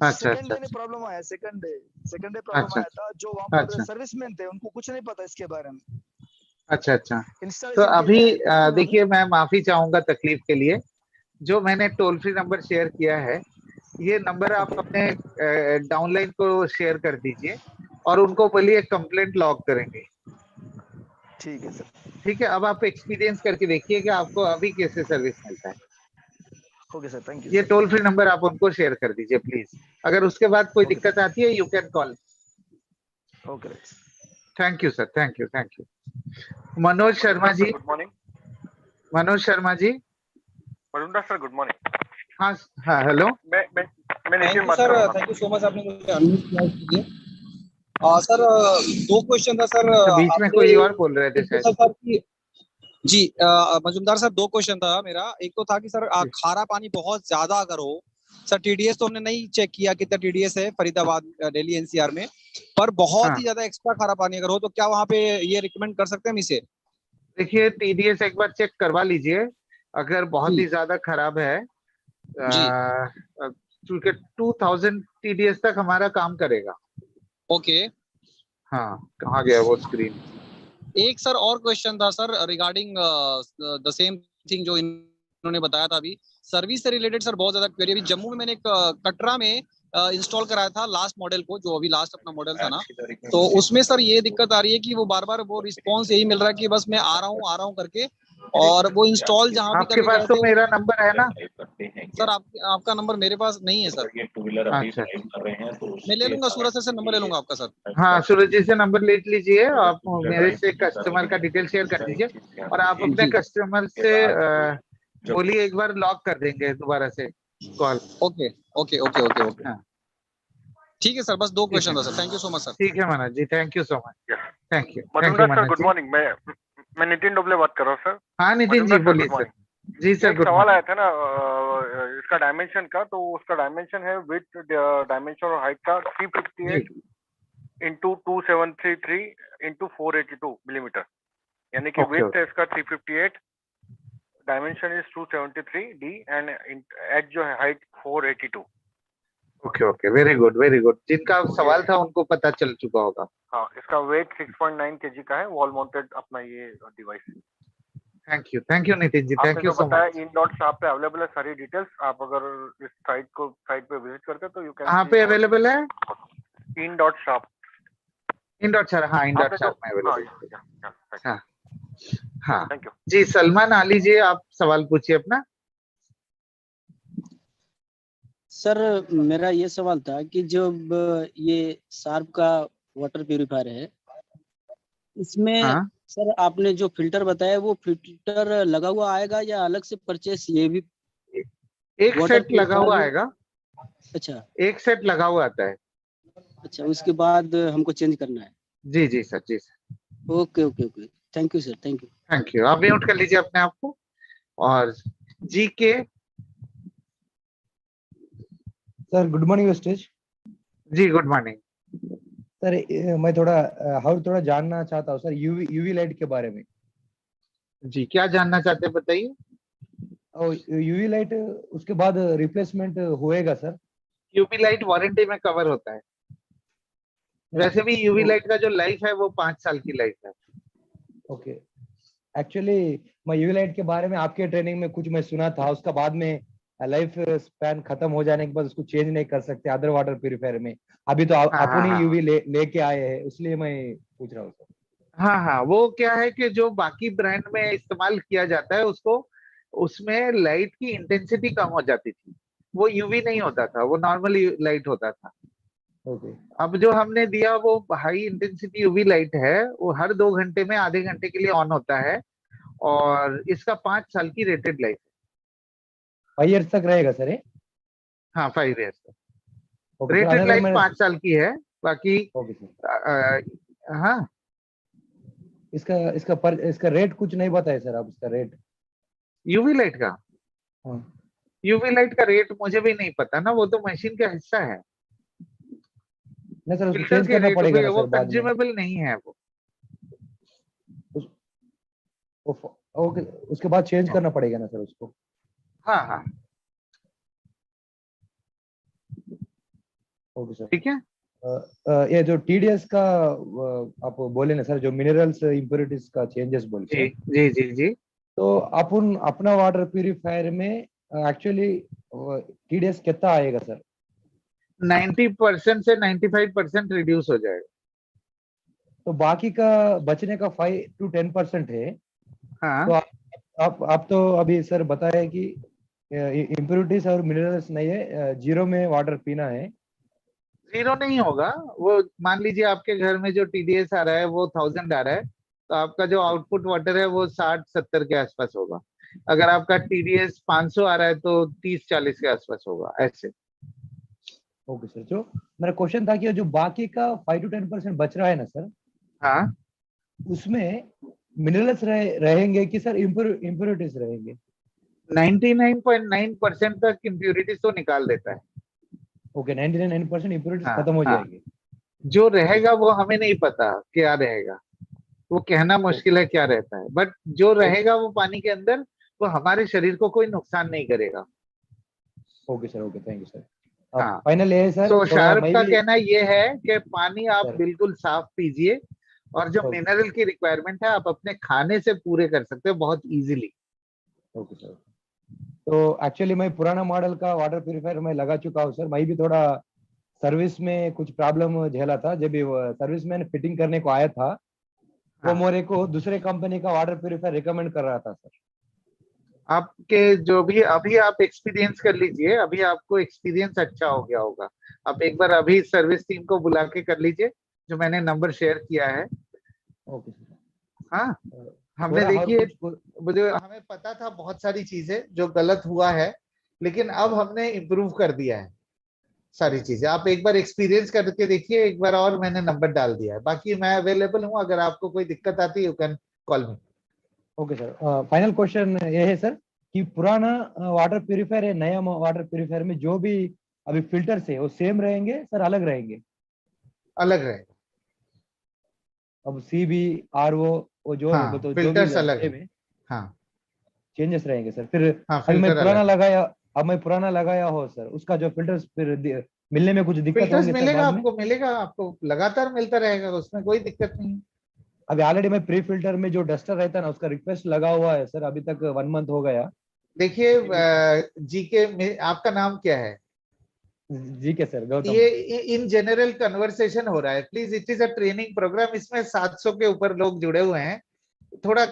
अच्छा सेकंड अच्छा डे प्रॉब्लम आया, सेकंड डे प्रॉब्लम अच्छा आया था। जो वहां पर अच्छा सर्विसमैन थे उनको कुछ नहीं पता इसके बारे में। अच्छा अच्छा। तो इंस्टॉलेशन के अभी लिए आए थे उन्होंने। देखिए, मैं माफी चाहूंगा तकलीफ के लिए। जो मैंने टोल फ्री नंबर शेयर किया है, ये नंबर आप ओके, अपने डाउनलाइन को शेयर कर दीजिए और उनको बोलिए कंप्लेंट लॉग करेंगे। ठीक है सर। ठीक है, अब आप एक्सपीरियंस करके देखिए कि आपको अभी कैसे सर्विस मिलता है। ओके सर, थैंक यू ये सर। टोल फ्री नंबर आप उनको शेयर कर दीजिए प्लीज। अगर उसके बाद कोई ओके दिक्कत आती है, you can call. Okay. Thank you sir, thank you, thank you. Manoj Sharma ji, good morning. Manoj Sharma ji. Majumdar sir, good morning. हाँ हाँ, हेलो। मैं नितिन बात कर रहा हूँ। थैंक यू सो मच, आपने मुझे अनम्यूट किया इसके लिए। सर दो क्वेश्चन था सर। बीच में कोई और बोल रहे थे एक तो शायद। सर कि जी मजुमदार सर, दो क्वेश्चन था मेरा। एक तो था कि सर खारा पानी बहुत ज्यादा अगर हो सर, टीडीएस तो हमने नहीं चेक किया कितना टीडीएस है फरीदाबाद दिल्ली एनसीआर में, पर बहुत हाँ, ही ज्यादा एक्स्ट्रा खारा पानी अगर हो तो क्या वहाँ पे ये रिकमेंड कर सकते हैं हम इसे? देखिए टीडीएस एक बार चेक करवा लीजिए। अगर बहुत जी ही ज्यादा खराब है, जी। क्योंकि 2000 टीडीएस तक हमारा काम करेगा। ओके। हाँ, कहाँ गया वो स्क्रीन? एक सर और क्वेश्चन था sir regarding the same thing जो इन्होंने बताया था अभी, सर्विस से रिलेटेड सर बहुत ज्यादा क्वेरी। अभी जम्मू में मैंने एक कटरा में इंस्टॉल कराया था लास्ट मॉडल को, जो अभी लास्ट अपना मॉडल था ना, तो उसमें सर ये दिक्कत आ रही है कि वो बार बार वो रिस्पॉन्स यही मिल रहा है कि बस मैं आ रहा हूँ करके, और वो इंस्टॉल जहाँ भी आपके करके पास गए तो थे मेरा नंबर है ना? सर आपका नंबर मेरे पास नहीं है सर। टू व्हीलर अभी अच्छा ड्राइव कर रहे हैं तो मैं ले लूंगा, सूरज सर से नंबर ले लूंगा आपका सर। हाँ, सूरज जी से नंबर ले लीजिए। आप मेरे से कस्टमर का डिटेल शेयर कर दीजिए और आप अपने जी कस्टमर से बोलिए एक बार लॉक कर देंगे दोबारा से। Call. Okay okay okay okay okay हाँ। ठीक है सर, बस 2 क्वेश्चन था sir. Thank you so much sir. ठीक है Manoj ji, thank you so much. Yes. Thank you Madhumdas sir Manoj good ji. Morning. मैं नितिन डोबले बात कर रहा हूँ सर। हाँ नितिन जी मधुमदास सर बोलिए गुड सर। मॉर्निंग। जी सर एक गुड सवाल आया मॉर्निंग। था ना इसका डायमेंशन का, तो उसका डायमेंशन है विथ डायमेंशन और हाइट का 358 जी इंटू 2733 इंटू 482 मिलीमीटर, यानी कि ओके विथ है इसका 358, dimension is 273 D and H जो है height 482। Okay okay very good very good. जिनका सवाल था उनको पता चल चुका होगा। हाँ, इसका वेट 6.9 केजी का है, वॉल माउंटेड अपना ये device. Thank you Nitin ji, आपने थैंक यू जो सो बताया मच। इन डॉट शॉप पे अवेलेबल है सारी डिटेल्स। आप अगर इस साइट पे विजिट करते तो यू कैन कहाँ पे अवेलेबल है? In dot shop. In dot sir, हाँ इंडॉट आपने जो शॉप में हाँ अवेलेबल है। हाँ हाँ थैंक यू। जी सलमान आली जी, आप सवाल पूछिए अपना। सर मेरा ये सवाल था कि जब ये शार्प का वाटर प्यूरिफायर है, इसमें हाँ सर आपने जो फिल्टर बताया वो फिल्टर लगा हुआ आएगा या अलग से परचेस? ये भी एक वाटर सेट लगा हुआ प्यूरिफायर भी? आएगा, अच्छा एक सेट लगा हुआ आता है। अच्छा, उसके बाद हमको चेंज करना है? जी जी सर, जी sir. Okay okay okay, thank you sir, thank you. Thank you. आप म्यूट कर लीजिए अपने आप को। और जी के सर गुड मॉर्निंग वेस्टेज। जी गुड मॉर्निंग सर मैं थोड़ा जानना चाहता हूँ सर यूवी लाइट के बारे में। जी। क्या जानना चाहते हैं बताइए। और यूवी लाइट उसके बाद रिप्लेसमेंट होएगा सर? यूवी लाइट वारंटी में कवर होता है। वैसे भी यूवी तो लाइट का जो लाइफ है वो 5 साल की लाइफ है। ओके, एक्चुअली मैं यूवी लाइट के बारे में आपके ट्रेनिंग में कुछ मैं सुना था, उसका बाद में लाइफ स्पैन खत्म हो जाने के बाद उसको चेंज नहीं कर सकते अदर वाटर प्यूरिफायर में। अभी तो हाँ हाँ अपनी हाँ यूवी लेके आए हैं, इसलिए मैं पूछ रहा हूँ सर। हाँ हाँ वो क्या है कि जो बाकी ब्रांड में इस्तेमाल किया जाता है उसको, उसमें लाइट की इंटेंसिटी कम हो जाती थी। वो यूवी नहीं होता था, वो नॉर्मल लाइट होता था। ओके अब जो हमने दिया वो हाई इंटेंसिटी यूवी लाइट है, वो हर 2 घंटे में आधे घंटे के लिए ऑन होता है। और इसका 5 साल की रेटेड लाइफ है। 5 इयर्स तक रहेगा सर ये? हाँ 5 years. Okay sir, rated another life मैंने 5 साल की है। बाकी ओके सर, हाँ इसका रेट कुछ नहीं बताया सर आप, इसका रेट? यूवी लाइट का, हाँ यूवी लाइट का रेट मुझे भी नहीं पता ना, वो तो मशीन का हिस्सा है। नहीं सर, उसको फिल्टर चेंज के करना रेट पड़ेगा भी ना वो सर बाद में? कंज्यूमेबल नहीं है वो। ओके, उसके बाद चेंज करना पड़ेगा ना सर उसको? हाँ हाँ ओके सर। ठीक है। ये जो टीडीएस का आप बोले ना सर, जो मिनरल्स इम्प्योरिटीज का चेंजेस बोल जी के, जी जी जी। तो अपन अपना वाटर प्यूरिफायर में एक्चुअली टीडीएस कितना आएगा सर? 90% से 95% रिड्यूस हो जाएगा। तो बाकी का बचने का 5 to 10% है। हाँ तो आप तो अभी सर बताया कि इम्प्योरिटीज और मिनरल्स नहीं है, जीरो में वाटर पीना है। जीरो नहीं होगा वो। मान लीजिए आपके घर में जो टीडीएस आ रहा है वो 1000 आ रहा है, तो आपका जो आउटपुट वाटर है वो 60-70 के आसपास होगा। अगर आपका टीडीएस 500 आ रहा है तो 30-40 के आसपास होगा ऐसे। ओके सर, जो मेरा क्वेश्चन था कि जो बाकी का 5 to 10% बच रहा है ना सर, हाँ उसमें मिनरल्स रहेंगे कि सर इम्प्योरिटीज रहेंगे? 99.9% तक इम्प्यूरिटीज तो निकाल देता है। ओके, 99% इम्प्योरिटीज हाँ खत्म हो हाँ। जाएंगे। जो रहेगा वो हमें नहीं पता क्या रहेगा, वो कहना मुश्किल है क्या रहता है, बट जो रहेगा वो पानी के अंदर, वो हमारे शरीर को कोई नुकसान नहीं करेगा। Okay sir, okay, thank you sir. हाँ फाइनल ये है सर, सो थोड़ा शार्प मैं का भी कहना ये है कि पानी आप सर। बिल्कुल साफ पीजिए, और जो ओके मिनरल की रिक्वायरमेंट है आप अपने खाने से पूरे कर सकते हो बहुत इजीली। Okay sir. तो एक्चुअली मैं पुराना मॉडल का वाटर प्यूरिफायर मैं लगा चुका हूँ सर। मैं भी थोड़ा सर्विस में कुछ प्रॉब्लम झेला था, जब सर्विस मैन फिटिंग करने को आया था, वो हाँ मेरे को दूसरे कंपनी का वाटर प्यूरिफायर रिकमेंड कर रहा था सर। आपके जो भी अभी आप एक्सपीरियंस कर लीजिए, अभी आपको एक्सपीरियंस अच्छा हो गया होगा। आप एक बार अभी सर्विस टीम को बुला के कर लीजिए, जो मैंने नंबर शेयर किया है। Okay sir. हाँ हमने थोड़ा और देखिए, कुछ मुझे हमें पता था बहुत सारी चीजें जो गलत हुआ है, लेकिन अब हमने इम्प्रूव कर दिया है सारी चीजें। आप एक बार एक्सपीरियंस करके देखिए, एक बार और मैंने नंबर डाल दिया है। बाकी मैं अवेलेबल हूँ, अगर आपको कोई दिक्कत आती है you can call me. Okay sir, final question ये है सर कि पुराना वाटर प्यूरिफायर है, नया वाटर प्यूरिफायर में जो भी अभी फिल्टर्स है वो सेम रहेंगे सर, अलग रहेंगे? अलग रहेगा। अब CB RO वो जो हाँ, तो जो भी फिल्टर्स अलग सेम है। है, हाँ चेंजेस रहेंगे सर फिर? हाँ, अभी मैं फिल्टर पुराना अलग है। लगाया, अब मैं पुराना लगाया हो सर, उसका जो फिल्टर्स फिर मिलने में कुछ दिक्कत फिल्टर्स होंगे सर मिलेगा बाद में? आपको, मिलेगा आपको, लगातार मिलता रहेगा, उसमें कोई दिक्कत नहीं। अभी ऑलरेडी मैं प्री फिल्टर में जो डस्टर रहता है ना, उसका रिक्वेस्ट लगा हुआ है सर, अभी तक 1 मंथ हो गया। देखिए जीके में आपका नाम क्या है? जी के सर, गौतम। ये इन जनरल कन्वर्सेशन हो रहा है, please, it is a training programme, इसमें 700 के ऊपर लोग जुड़े हुए हैं, थोड़ा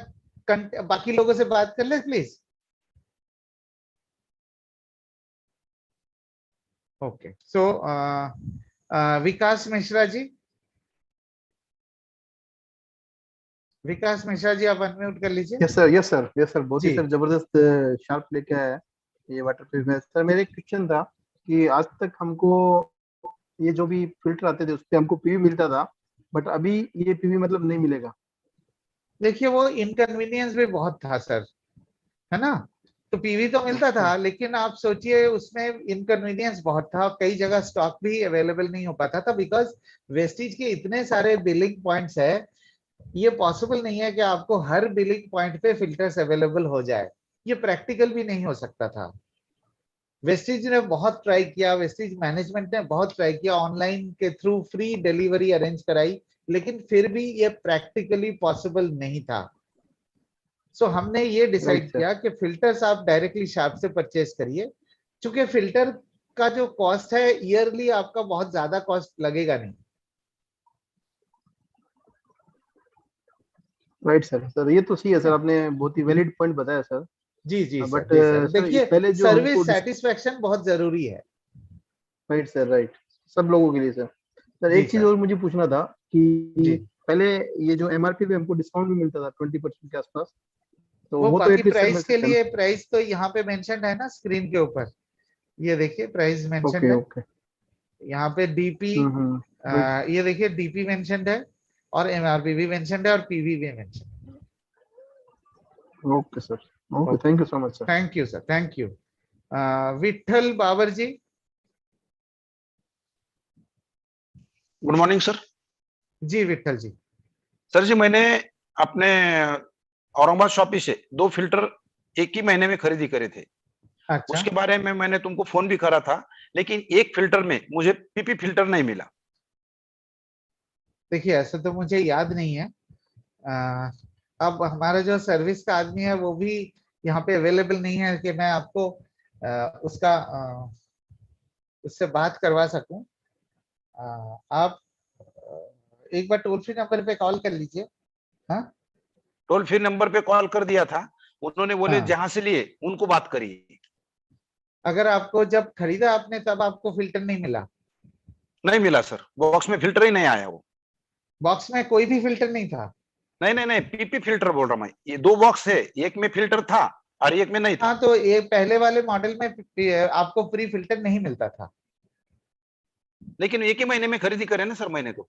बाकी लोगों से बात कर ले प्लीज। ओके, सो विकास मिश्रा जी, विकास मिश्रा जी आप अनम्यूट कर लीजिए। Yes sir, yes sir, yes sir, बहुत ही जी सर जबरदस्त शार्प लेके आया है ये वाटर प्यूरिफायर। सर मेरा एक क्वेश्चन था कि आज तक हमको ये जो भी फिल्टर आते थे उस पे हमको पीवी मिलता था, बट अभी ये पीवी मतलब नहीं मिलेगा। देखिए, वो इनकन्वीनियंस भी बहुत था सर, है ना? तो पीवी तो मिलता था, लेकिन आप सोचिए उसमें इनकन्वीनियंस बहुत था, कई जगह स्टॉक भी अवेलेबल नहीं हो पाता था, बिकॉज वेस्टीज के इतने सारे बिलिंग पॉइंट्स है, ये पॉसिबल नहीं है कि आपको हर बिलिंग पॉइंट पे फिल्टर्स अवेलेबल हो जाए, ये प्रैक्टिकल भी नहीं हो सकता था। वेस्टीज ने बहुत ट्राई किया, वेस्टीज मैनेजमेंट ने बहुत ट्राई किया, ऑनलाइन के थ्रू फ्री डिलीवरी अरेंज कराई, लेकिन फिर भी ये प्रैक्टिकली पॉसिबल नहीं था। सो हमने ये राइट डिसाइड सर। किया कि फिल्टर्स आप डायरेक्टली शार्प से परचेज करिए, क्योंकि फिल्टर का जो कॉस्ट है ईयरली आपका बहुत ज्यादा कॉस्ट लगेगा नहीं। राइट सर, सर ये तो सही है सर, आपने बहुत ही वैलिड पॉइंट बताया सर। जी जी सर, बट जी सर, सर देखिए पहले जो हमको सर्विस सेटिस्फेक्शन बहुत जरूरी है। राइट सर, राइट, सब लोगों के लिए सर। सर जी एक चीज सर। और मुझे पूछना था कि जी, पहले ये जो MRP पे हमको डिस्काउंट भी मिलता था 20% के आसपास, तो वो वो तो बाकी एटलीस्ट सर मिल प्राइस के सकता है ना? लिए, प्राइस तो यहाँ पे मेंशन है ना स्क्रीन के ऊपर, ये देखिए प्राइस मेंशन ओके है ओके। यहाँ पे। DP, right. ये देखिए डीपी मेंशनड है, और एमआरपी भी मेंशनड है, और पीवी भी मेंशनड ओके सर, ओके, है। Thank you so much sir. Thank you sir, thank you. Vitthal Babar ji. Good morning sir. जी विठल जी। सर जी, मैंने अपने औरंगाबाद शॉपी से 2 फिल्टर एक ही महीने में खरीदी करे थे। अच्छा, उसके बारे में मैंने तुमको फोन भी करा था, लेकिन एक फिल्टर में मुझे पीपी फिल्टर नहीं मिला। देखिए ऐसा तो मुझे याद नहीं है। अ, अब हमारा जो सर्विस का आदमी है वो भी यहाँ पे अवेलेबल नहीं है कि मैं आपको उसका उससे बात करवा सकूं। आप एक बार टोल फ्री नंबर पे कॉल कर लीजिए। हाँ टोल फ्री नंबर पे कॉल कर दिया था, उन्होंने बोले हाँ, जहां से लिए उनको बात करिए। अगर आपको जब खरीदा आपने तब आपको फिल्टर नहीं मिला? नहीं मिला सर, बॉक्स में फिल्टर ही नहीं आया वो। बॉक्स में कोई भी फिल्टर नहीं था? नहीं नहीं नहीं, पीपी फिल्टर बोल रहा मैं। ये 2 बॉक्स है, एक में फिल्टर था और एक में नहीं था। हाँ, तो ये पहले वाले मॉडल में आपको फ्री फिल्टर नहीं मिलता था। लेकिन एक ही महीने में खरीदी करे ना सर मैंने तो।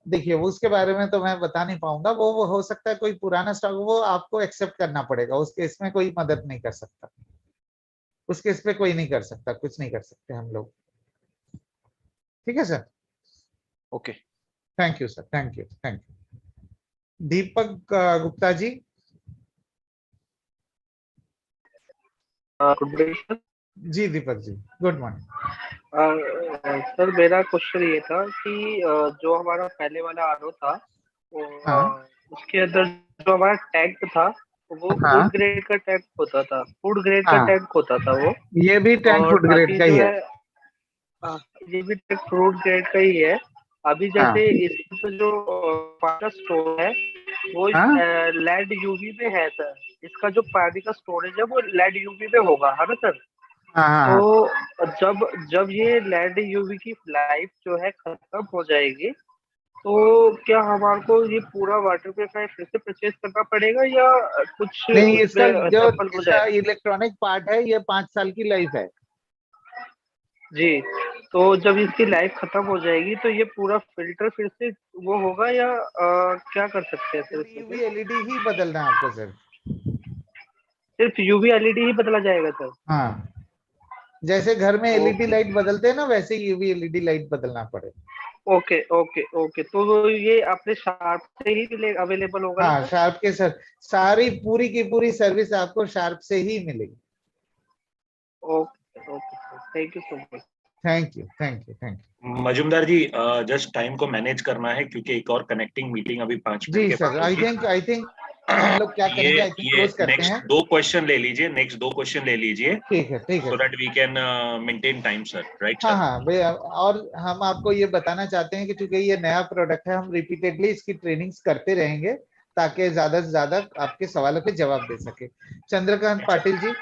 देखिए वो उसके बारे में तो मैं बता नहीं पाऊंगा, वो हो सकता है कोई पुराना स्टॉक, वो आपको एक्सेप्ट करना पड़ेगा, उसके इसमें कोई मदद नहीं कर सकता, उसके इस पे कोई नहीं कर सकता, कुछ नहीं कर सकते हम लोग। ठीक है sir. Okay. Thank you sir, thank you, thank you. Deepak Gupta ji. Good morning sir. जी Deepak ji, good morning. Sir मेरा क्वेश्चन ये था कि जो हमारा पहले वाला आरओ था वो हाँ उसके अंदर जो हमारा टैंक था वो हाँ फूड ग्रेड का टैंक होता था, फूड ग्रेड का हाँ, टैंक होता था वो। ये भी टैंक और फूड ग्रेड अभी का ही जो है। है ये भी टैंक फूड ग्रेड का ही है। अभी हाँ जैसे इसका जो वाटर स्टोर है वो हाँ लेड यूवी में है सर। इसका जो पानी का स्टोरेज है वो लेड यूवी में होगा, है ना सर? हाँ हाँ हाँ। तो जब जब ये लेड यूवी की लाइफ जो है खत्म हो जाएगी तो क्या हमारे को ये पूरा वाटर प्यूरिफायर फिर से परचेज करना पड़ेगा या कुछ नहीं, इसका उसमें जो सफल हो इसका जाएगा? इलेक्ट्रॉनिक पार्ट है ये 5 साल की लाइफ है। जी, तो जब इसकी लाइफ खत्म हो जाएगी तो ये पूरा फिल्टर फिर से वो होगा या क्या कर सकते हैं सर सिर्फ इसमें यूवी फिर? एलईडी ही बदलना है आपको सर। सिर्फ यूवी एलईडी ही बदला जाएगा सर? हाँ, जैसे घर में एलईडी ओके लाइट बदलते हैं ना, वैसे यूवी एलईडी लाइट बदलना पड़ेगा। ओके ओके ओके, तो वो ये अपने शार्प से ही अवेलेबल होगा ना हाँ, सर? शार्प के सर, सारी पूरी की पूरी सर्विस आपको शार्प से ही मिलेगी। Okay okay sir, thank you so much. Thank you thank you thank you. Majumdar ji, just time को मैनेज करना है क्योंकि एक और कनेक्टिंग मीटिंग अभी 5 मिनट जी के सर, बाद आई थिंक हम लोग क्या करेंगे, आई थिंक ये क्लोज करते नेक्स्ट हैं। 2 क्वेश्चन ले लीजिए, नेक्स्ट 2 क्वेश्चन ले लीजिए, ठीक है so that we can maintain time sir, right हाँ सर? हाँ भैया, और हम आपको ये बताना चाहते हैं कि चूंकि ये नया प्रोडक्ट है, हम रिपीटेडली इसकी ट्रेनिंग्स करते रहेंगे ताकि ज्यादा से ज्यादा आपके सवालों के जवाब दे सके। चंद्रकांत पाटिल जी।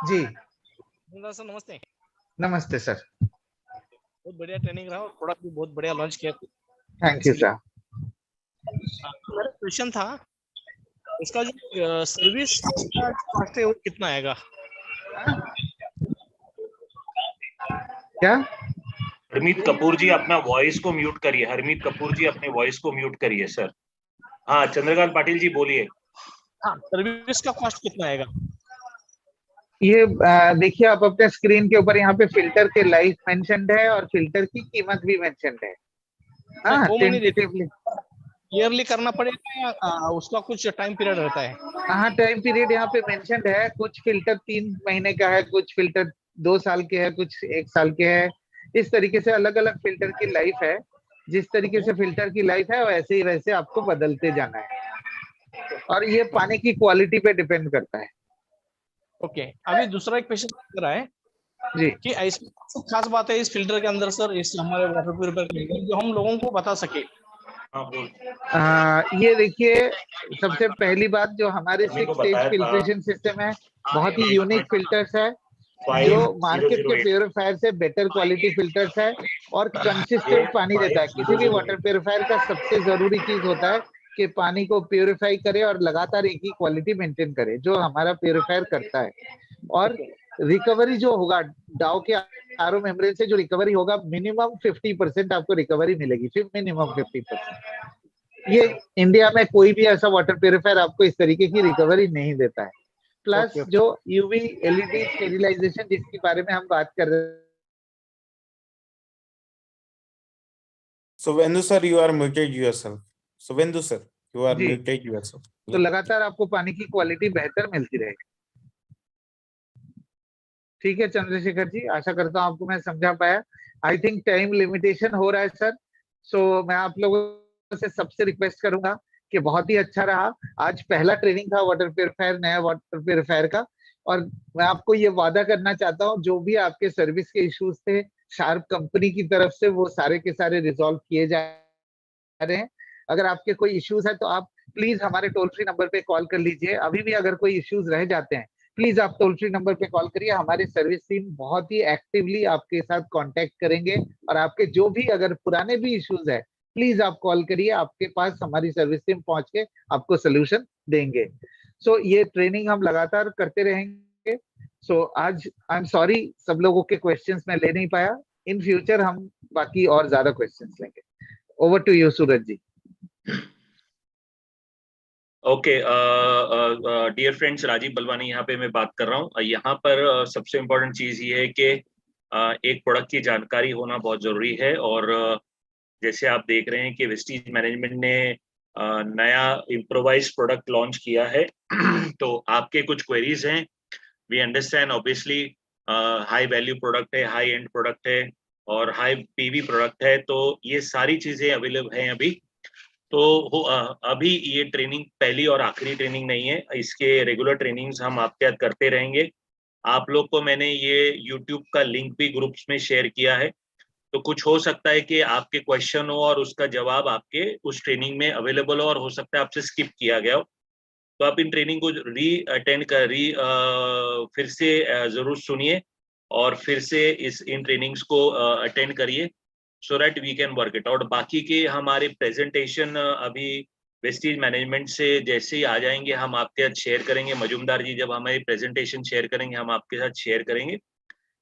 जी सर नमस्ते। नमस्ते सर। बहुत बढ़िया ट्रेनिंग रहा और प्रोडक्ट भी बहुत बढ़िया लॉन्च किया। Thank you sir. मेरा क्वेश्चन था, इसका जो सर्विस का कॉस्ट है वो कितना आएगा? क्या? हरमीत कपूर जी अपना वॉइस को म्यूट करिए, हरमीत कपूर जी अपने वॉइस को म्यूट करिए सर। हाँ, चंद्रकांत पाटिल जी बोलिए। हाँ, सर्विस का कॉस्ट कितना आएगा? ये देखिए, आप अपने स्क्रीन के ऊपर यहाँ पे फिल्टर के लाइफ मेंशन्ड है और फिल्टर की कीमत भी मेंशन्ड है। हाँ, वो मैंने टेंटेटिवली ईयरली करना पड़ेगा या उसका कुछ टाइम पीरियड रहता है? हाँ, टाइम पीरियड यहाँ पे मेंशन्ड है। कुछ फिल्टर 3 महीने का है, कुछ फिल्टर 2 साल के है, कुछ 1 साल के है। इस तरीके से अलग अलग फिल्टर की लाइफ है। जिस तरीके से फिल्टर की लाइफ है वैसे ही वैसे आपको बदलते जाना है, और ये पानी की क्वालिटी पे डिपेंड करता है। ओके, अभी दूसरा एक क्वेश्चन कर रहा है जी कि इसमें खास बात है इस फिल्टर के अंदर सर, इस हमारे वाटर प्यूरिफायर के अंदर जो हम लोगों को बता सके। ये देखिए, सबसे पहली बात, जो हमारे 6 स्टेज फिल्ट्रेशन सिस्टम है, बहुत ही यूनिक फिल्टर्स है जो मार्केट के प्यूरिफायर से बेटर क्वालिटी फिल्टर्स है और कंसिस्टेंट पानी देता है। किसी भी वाटर प्यूरिफायर का सबसे जरूरी चीज होता है कि पानी को प्यूरिफाई करे और लगातार एक ही क्वालिटी मेंटेन करे, जो हमारा प्यूरिफायर करता है। और रिकवरी जो होगा डाउ के आरओ मेम्ब्रेन से, जो रिकवरी होगा मिनिमम 50% आपको रिकवरी मिलेगी, फिर मिनिमम 50%। ये इंडिया में कोई भी ऐसा वाटर प्यूरिफायर आपको इस तरीके की रिकवरी नहीं देता है। प्लस जो यूवी एलईडी स्टेरिलाइजेशन जिसके बारे में हम बात कर रहे हैं। Suvendu sir, you are muted yourself. Suvendu sir, you are ji, muted yourself. तो लगातार आपको पानी की क्वालिटी बेहतर मिलती रहेगी। ठीक है चंद्रशेखर जी, आशा करता हूँ आपको मैं समझा पाया। आई थिंक टाइम लिमिटेशन हो रहा है सर, सो मैं आप लोगों से सबसे रिक्वेस्ट करूंगा कि बहुत ही अच्छा रहा। आज पहला ट्रेनिंग था वाटर प्यूरिफायर, नया वाटर प्यूरिफायर का, और मैं आपको ये वादा करना चाहता हूँ जो भी आपके सर्विस के इश्यूज थे शार्प कंपनी की तरफ से, वो सारे के सारे रिजॉल्व किए जा रहे हैं। अगर आपके कोई इश्यूज है तो आप प्लीज हमारे टोल फ्री नंबर पे कॉल कर लीजिए। अभी भी अगर कोई इश्यूज रह जाते हैं, प्लीज आप टोल फ्री नंबर पे कॉल करिए। हमारी सर्विस टीम बहुत ही एक्टिवली आपके साथ कांटेक्ट करेंगे, और आपके जो भी अगर पुराने भी इश्यूज है, प्लीज आप कॉल करिए, आपके पास हमारी सर्विस टीम पहुंच के आपको सोल्यूशन देंगे। सो ये ट्रेनिंग हम लगातार करते रहेंगे। सो आज आई एम सॉरी सब लोगों के क्वेश्चंस मैं ले नहीं पाया। इन फ्यूचर हम बाकी और ज्यादा क्वेश्चंस लेंगे। Over to you Suraj ji. Okay, dear friends, Rajiv Balwani यहाँ पे मैं बात कर रहा हूँ। यहाँ पर सबसे इम्पोर्टेंट चीज ये है कि एक प्रोडक्ट की जानकारी होना बहुत जरूरी है। और जैसे आप देख रहे हैं कि वेस्टीज मैनेजमेंट ने नया इम्प्रोवाइज प्रोडक्ट लॉन्च किया है तो आपके कुछ क्वेरीज हैं, we understand. Obviously high value product है, हाई एंड प्रोडक्ट है और हाई पीवी प्रोडक्ट है, तो ये सारी चीजें अवेलेबल हैं अभी। तो अभी ये ट्रेनिंग पहली और आखिरी ट्रेनिंग नहीं है, इसके रेगुलर ट्रेनिंग्स हम आपके साथ करते रहेंगे। आप लोग को मैंने ये यूट्यूब का लिंक भी ग्रुप्स में शेयर किया है, तो कुछ हो सकता है कि आपके क्वेश्चन हो और उसका जवाब आपके उस ट्रेनिंग में अवेलेबल हो, और हो सकता है आपसे स्किप किया गया हो। तो आप इन ट्रेनिंग को फिर से जरूर सुनिए और फिर से इन ट्रेनिंग्स को अटेंड करिए so that we can work it out. बाकी के हमारे प्रेजेंटेशन अभी वेस्टीज मैनेजमेंट से जैसे ही आ जाएंगे हम आपके साथ शेयर करेंगे। मजूमदार जी जब हमारी प्रेजेंटेशन शेयर करेंगे हम आपके साथ शेयर करेंगे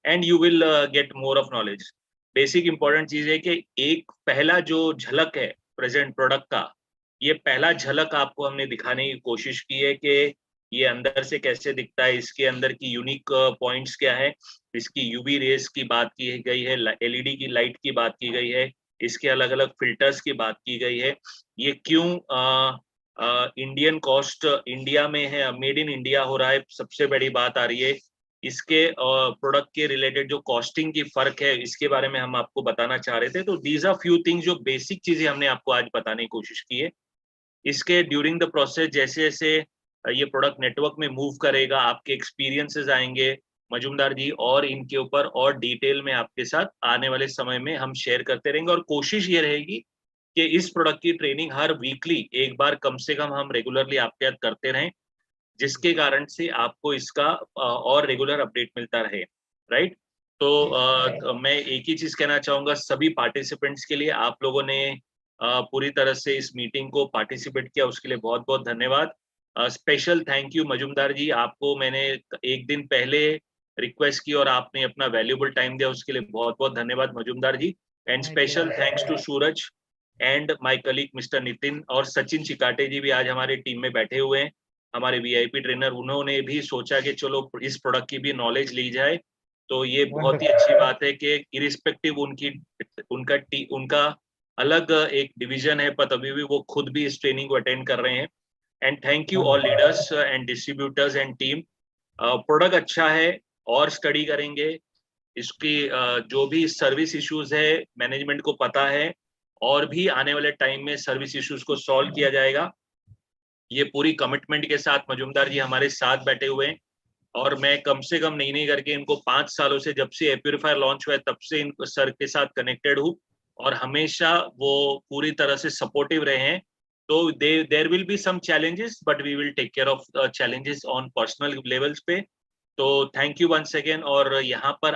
and you will get more of knowledge. Basic important चीज है कि एक पहला जो झलक है प्रेजेंट प्रोडक्ट का, ये पहला झलक आपको हमने दिखाने की कोशिश की है कि ये अंदर से कैसे दिखता है, इसके अंदर की यूनिक पॉइंट्स क्या है, इसकी यूवी रेस की बात की गई है, एलईडी की लाइट की बात की गई है, इसके अलग अलग फिल्टर्स की बात की गई है, ये क्यों इंडियन कॉस्ट इंडिया में है, मेड इन इंडिया हो रहा है, सबसे बड़ी बात आ रही है। इसके प्रोडक्ट के रिलेटेड जो कॉस्टिंग की फर्क है इसके बारे में हम आपको बताना चाह रहे थे। तो दीज आर फ्यू थिंग्स जो बेसिक चीजें हमने आपको आज बताने की कोशिश की है। इसके ड्यूरिंग द प्रोसेस जैसे जैसे ये प्रोडक्ट नेटवर्क में मूव करेगा आपके एक्सपीरियंसेस आएंगे मजूमदार जी, और इनके ऊपर और डिटेल में आपके साथ आने वाले समय में हम शेयर करते रहेंगे। और कोशिश ये रहेगी कि इस प्रोडक्ट की ट्रेनिंग हर वीकली एक बार कम से कम हम रेगुलरली आपके साथ करते रहें, जिसके कारण से आपको इसका और रेगुलर अपडेट मिलता रहे, राइट। तो मैं एक ही चीज कहना चाहूंगा सभी पार्टिसिपेंट्स के लिए, आप लोगों ने पूरी तरह से इस मीटिंग को पार्टिसिपेट किया उसके लिए बहुत बहुत धन्यवाद। स्पेशल थैंक यू मजूमदार जी, आपको मैंने एक दिन पहले रिक्वेस्ट की और आपने अपना वैल्यूएबल टाइम दिया, उसके लिए बहुत बहुत धन्यवाद Majumdar ji. And special thanks to Suraj and my colleague mister Nitin, और सचिन चिकाटे जी भी आज हमारे टीम में बैठे हुए हैं, हमारे वीआईपी ट्रेनर। उन्होंने भी सोचा कि चलो इस प्रोडक्ट की भी नॉलेज ली जाए, तो ये बहुत ही अच्छी बात है कि इरिस्पेक्टिव उनका अलग एक डिवीजन है पर तभी भी वो खुद भी इस ट्रेनिंग को अटेंड कर रहे हैं। And thank you all leaders and distributors and team. Product अच्छा है और स्टडी करेंगे, इसकी जो भी सर्विस इश्यूज है मैनेजमेंट को पता है, और भी आने वाले टाइम में सर्विस इश्यूज को सॉल्व किया जाएगा। ये पूरी कमिटमेंट के साथ मजूमदार जी हमारे साथ बैठे हुए हैं, और मैं कम से कम नहीं करके इनको 5 सालों से, जब से एयर प्यूरीफायर लॉन्च हुआ है तब से इन सर के साथ कनेक्टेड हूँ, और हमेशा वो पूरी तरह से सपोर्टिव रहे हैं। तो there will be some challenges but we will take care of challenges on personal levels पे। तो थैंक यू वंस अगेन, और यहाँ पर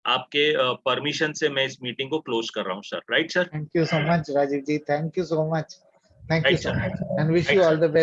आपके परमिशन से मैं इस मीटिंग को क्लोज कर रहा हूँ sir. Right sir? Thank you so much Rajiv ji, thank you so much, thank you right so sir, much, and wish right you all sir. The best.